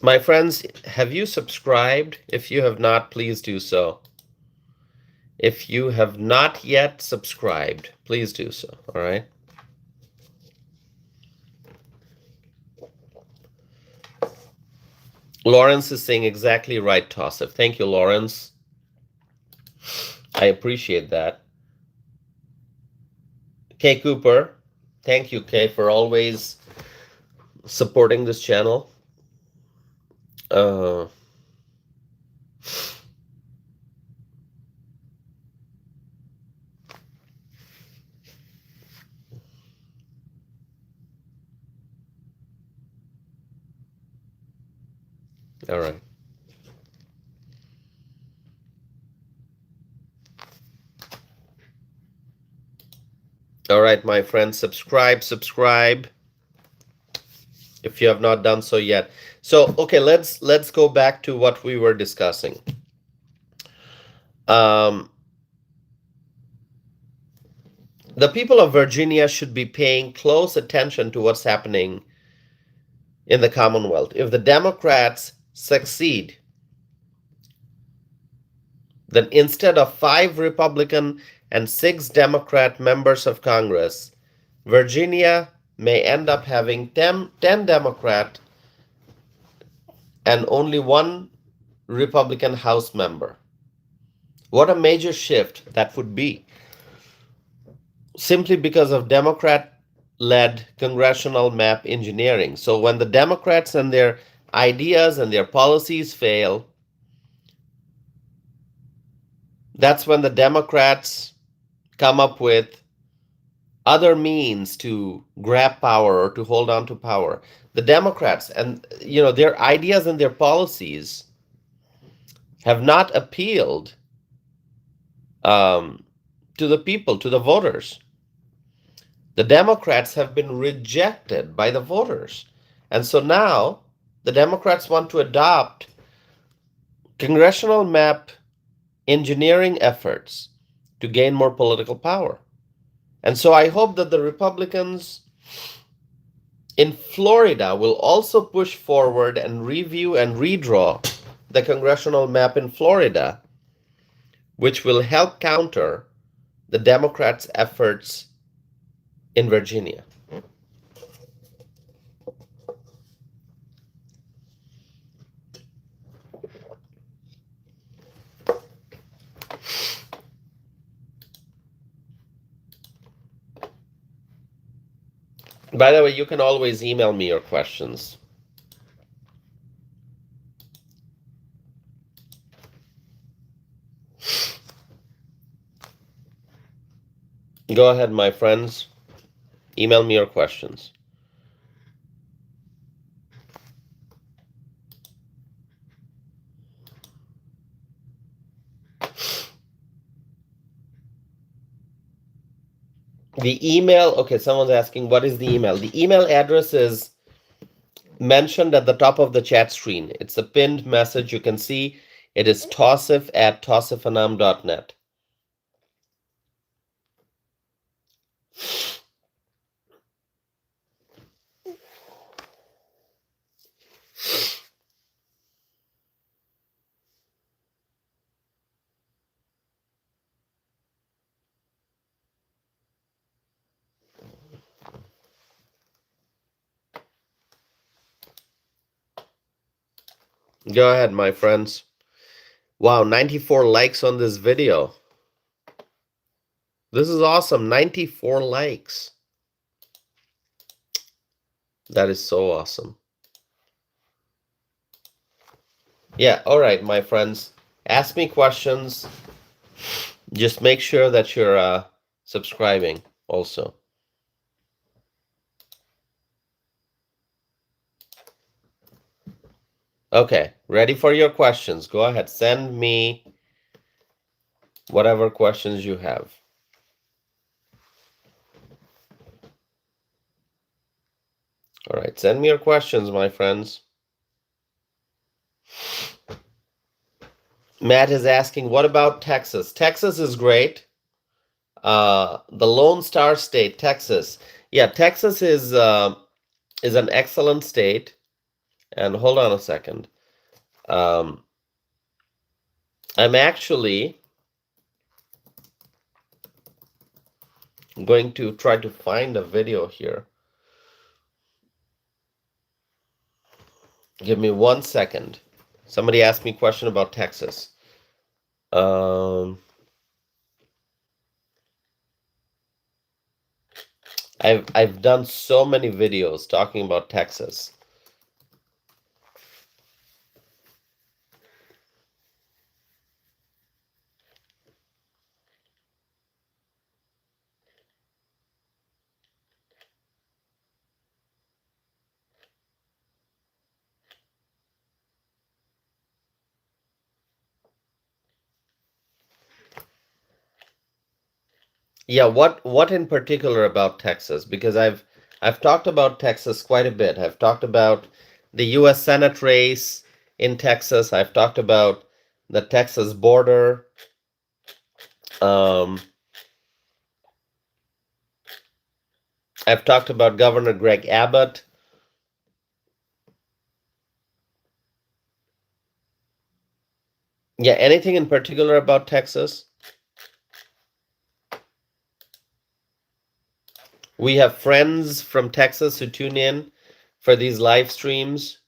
S1: My friends, have you subscribed? If you have not, please do so. If you have not yet subscribed, please do so, all right? Lawrence is saying exactly right, Tosif. Thank you, Lawrence. I appreciate that. Kay Cooper, thank you, Kay, for always supporting this channel. All right. All right, my friends, subscribe if you have not done so yet. So, okay, let's go back to what we were discussing. The people of Virginia should be paying close attention to what's happening in the Commonwealth. If the Democrats succeed, then instead of 5 Republican and 6 Democrat members of Congress, Virginia may end up having 10 Democrat and only 1 Republican House member. What a major shift that would be. Simply because of Democrat-led congressional map engineering. So when the Democrats and their ideas and their policies fail, that's when the Democrats come up with other means to grab power or to hold on to power. The Democrats and their ideas and their policies have not appealed to the people, to the voters. The Democrats have been rejected by the voters. And so now the Democrats want to adopt congressional map engineering efforts to gain more political power. And so I hope that the Republicans in Florida will also push forward and review and redraw the congressional map in Florida, which will help counter the Democrats' efforts in Virginia. By the way, you can always email me your questions. Go ahead, my friends. Email me your questions. The email, okay, someone's asking, what is the email? The email address is mentioned at the top of the chat screen. It's a pinned message. You can see it is tosif@tosifanam.net. Go ahead, my friends. Wow, 94 likes on this video. This is awesome. 94 likes. That is so awesome. Yeah, all right, my friends. Ask me questions. Just make sure that you're subscribing also. Okay, ready for your questions. Go ahead. Send me whatever questions you have. All right, send me your questions, my friends. Matt is asking, what about Texas? Texas is great. The Lone Star State, Texas. Yeah, Texas is an excellent state. And hold on a second. I'm actually going to try to find a video here. Give me 1 second. Somebody asked me a question about Texas. I've done so many videos talking about Texas. Yeah, what in particular about Texas? Because I've talked about Texas quite a bit. I've talked about the US Senate race in Texas. I've talked about the Texas border. I've talked about Governor Greg Abbott. Yeah, anything in particular about Texas? We have friends from Texas who tune in for these live streams.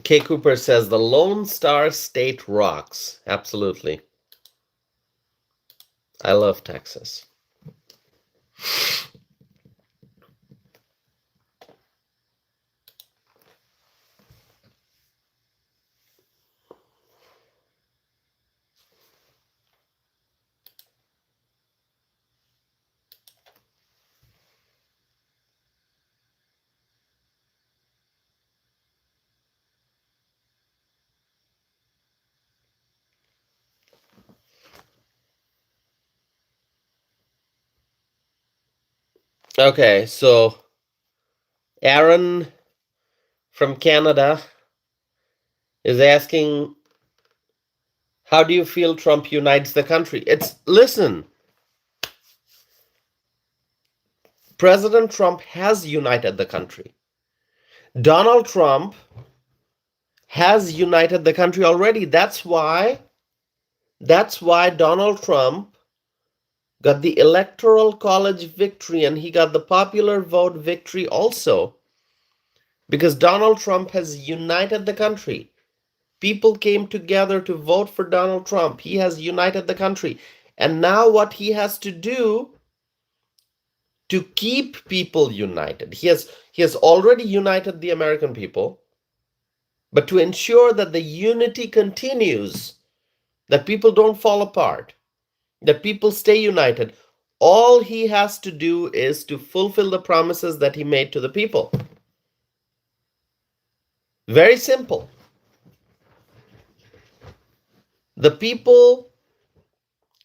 S1: K. Cooper says the Lone Star State rocks. Absolutely. I love Texas. Okay, so Aaron from Canada is asking, how do you feel Trump unites the country? Listen, President Trump has united the country. Donald Trump has united the country already. That's why Donald Trump got the Electoral College victory and he got the popular vote victory also. Because Donald Trump has united the country. People came together to vote for Donald Trump. He has united the country. And now what he has to do to keep people united. He has already united the American people. But to ensure that the unity continues, that people don't fall apart, that people stay united, all he has to do is to fulfill the promises that he made to the people. Very simple. The people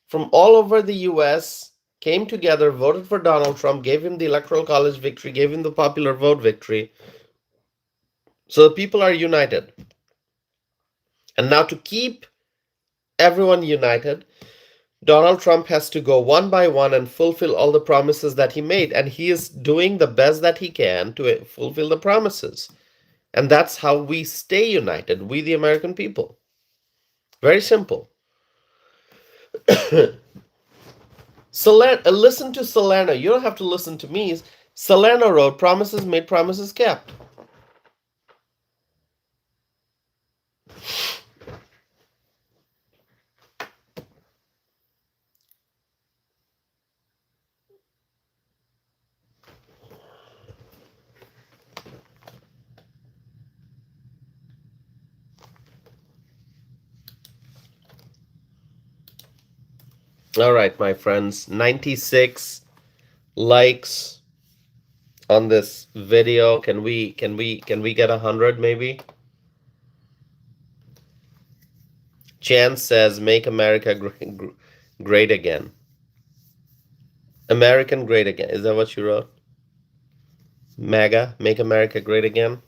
S1: from all over the US came together, voted for Donald Trump, gave him the Electoral College victory, gave him the popular vote victory. So the people are united. And now to keep everyone united. Donald Trump has to go one by one and fulfill all the promises that he made, and he is doing the best that he can to fulfill the promises. And that's how we stay united, we the American people. Very simple. Listen to Salerno. You don't have to listen to me. Salerno wrote, promises made, promises kept. All right, my friends, 96 likes on this video. Can we get 100 maybe? Chan says, make America great again. American great again. Is that what you wrote? MAGA, make America great again.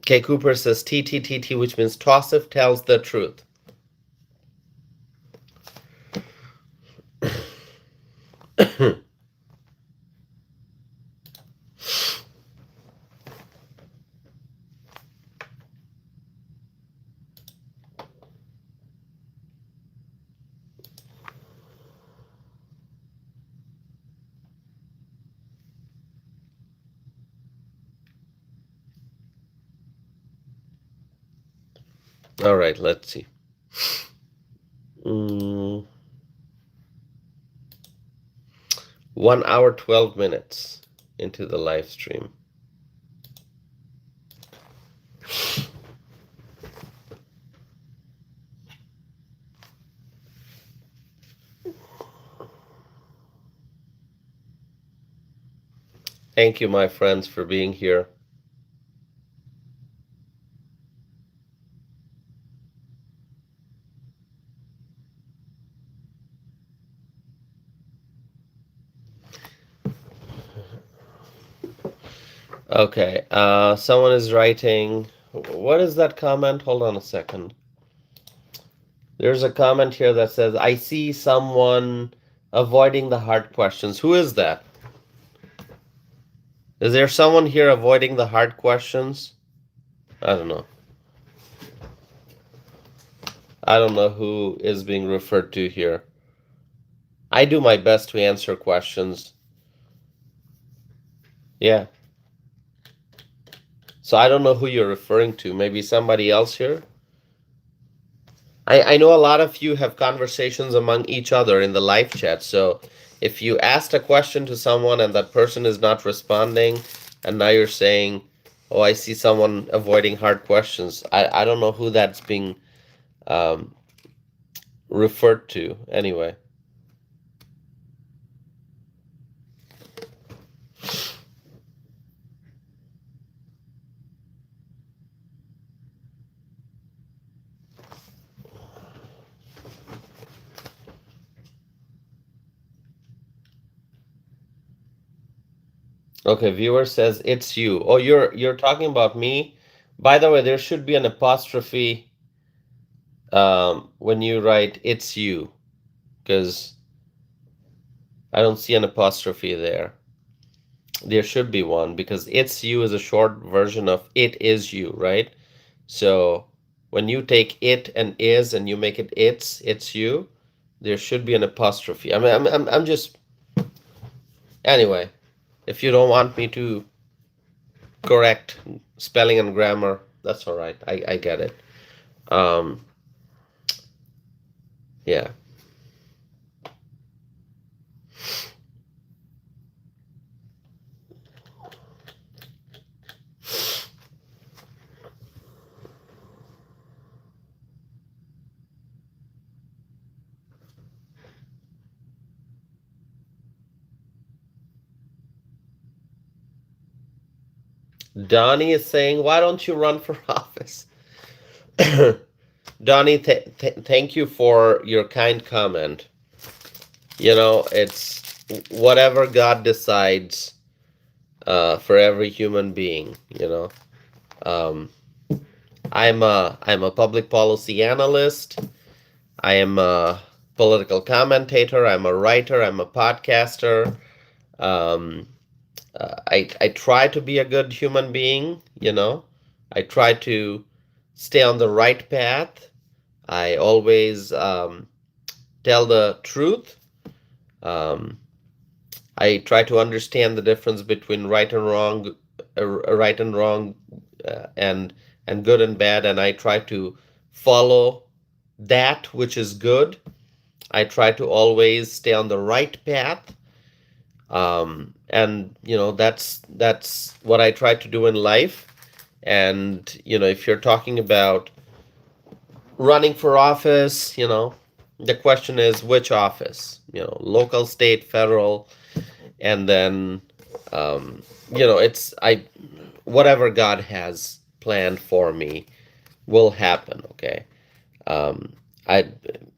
S1: K. Cooper says TTTT, which means Tossif tells the truth. All right, let's see. 1 hour, 12 minutes into the live stream. Thank you, my friends, for being here. Okay, someone is writing, what is that comment? Hold on a second. There's a comment here that says, I see someone avoiding the hard questions. Who is that? Is there someone here avoiding the hard questions? I don't know. I don't know who is being referred to here. I do my best to answer questions. Yeah. So I don't know who you're referring to. Maybe somebody else here? I know a lot of you have conversations among each other in the live chat. So if you asked a question to someone and that person is not responding, and now you're saying, oh, I see someone avoiding hard questions. I don't know who that's being referred to anyway. Okay, viewer says it's you. Oh, you're talking about me. By the way, there should be an apostrophe when you write it's you, because I don't see an apostrophe there. There should be one, because it's you is a short version of it is you, right? So when you take it and is and you make it it's you, there should be an apostrophe. I mean, I'm just, anyway, if you don't want me to correct spelling and grammar, that's all right. I get it. Yeah. Donnie is saying, why don't you run for office? Donnie, thank you for your kind comment. You know, it's whatever God decides for every human being, you know. I'm a public policy analyst. I am a political commentator. I'm a writer. I'm a podcaster. Um, I try to be a good human being. I try to stay on the right path. I always tell the truth. Um, I try to understand the difference between right and wrong, and good and bad, and I try to follow that which is good. I try to always stay on the right path, and that's what I try to do in life. And if you're talking about running for office, the question is which office, local, state, federal, and then it's I whatever God has planned for me will happen. Okay. I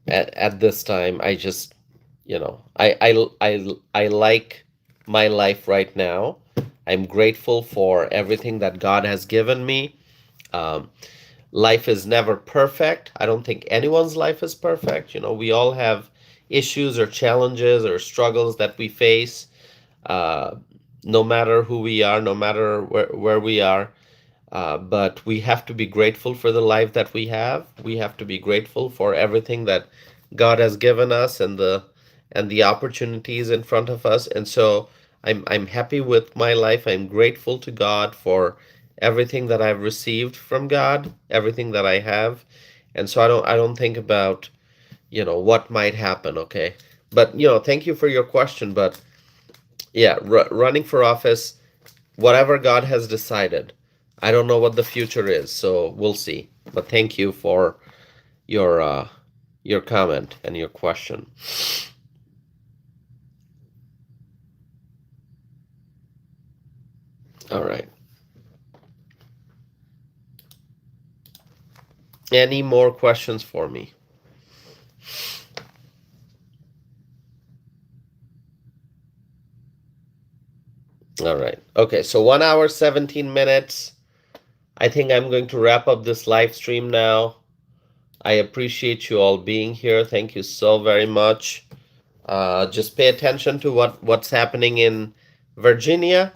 S1: at this time I just I like my life right now. I'm grateful for everything that God has given me. Um, Life is never perfect. I don't think anyone's life is perfect. We all have issues or challenges or struggles that we face, uh, no matter who we are, no matter where we are. But we have to be grateful for the life that we have. We have to be grateful for everything that God has given us, and the opportunities in front of us. And so I'm happy with my life. I'm grateful to God for everything that I've received from God, everything that I have. And so I don't think about what might happen. Okay, but thank you for your question. But yeah, running for office, whatever God has decided. I don't know what the future is, so we'll see. But thank you for your comment and your question. All right. Any more questions for me? All right. Okay, so 1 hour, 17 minutes. I think I'm going to wrap up this live stream now. I appreciate you all being here. Thank you so very much. Just pay attention to what's happening in Virginia.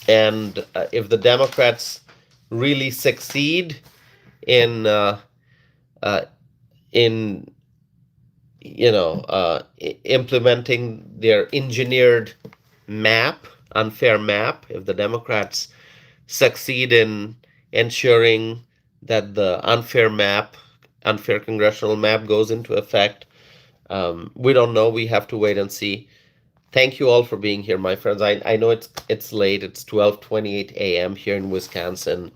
S1: And if the Democrats really succeed in uh, in implementing their engineered map, unfair map, if the Democrats succeed in ensuring that the unfair congressional map goes into effect, we don't know. We have to wait and see. Thank you all for being here, my friends. I know it's late. It's 12:28 a.m. here in Wisconsin.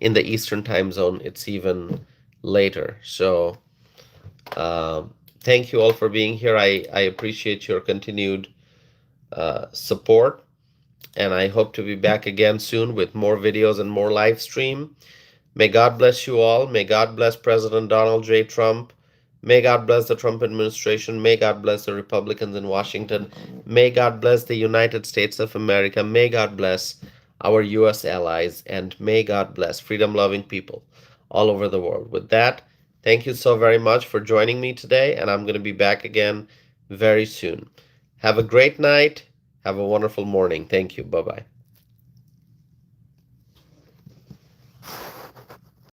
S1: In the Eastern time zone, it's even later. So thank you all for being here. I appreciate your continued support, and I hope to be back again soon with more videos and more live stream. May God bless you all. May God bless President Donald J. Trump. May God bless the Trump administration. May God bless the Republicans in Washington. May God bless the United States of America. May God bless our U.S. allies. And may God bless freedom-loving people all over the world. With that, thank you so very much for joining me today, and I'm going to be back again very soon. Have a great night. Have a wonderful morning. Thank you. Bye-bye.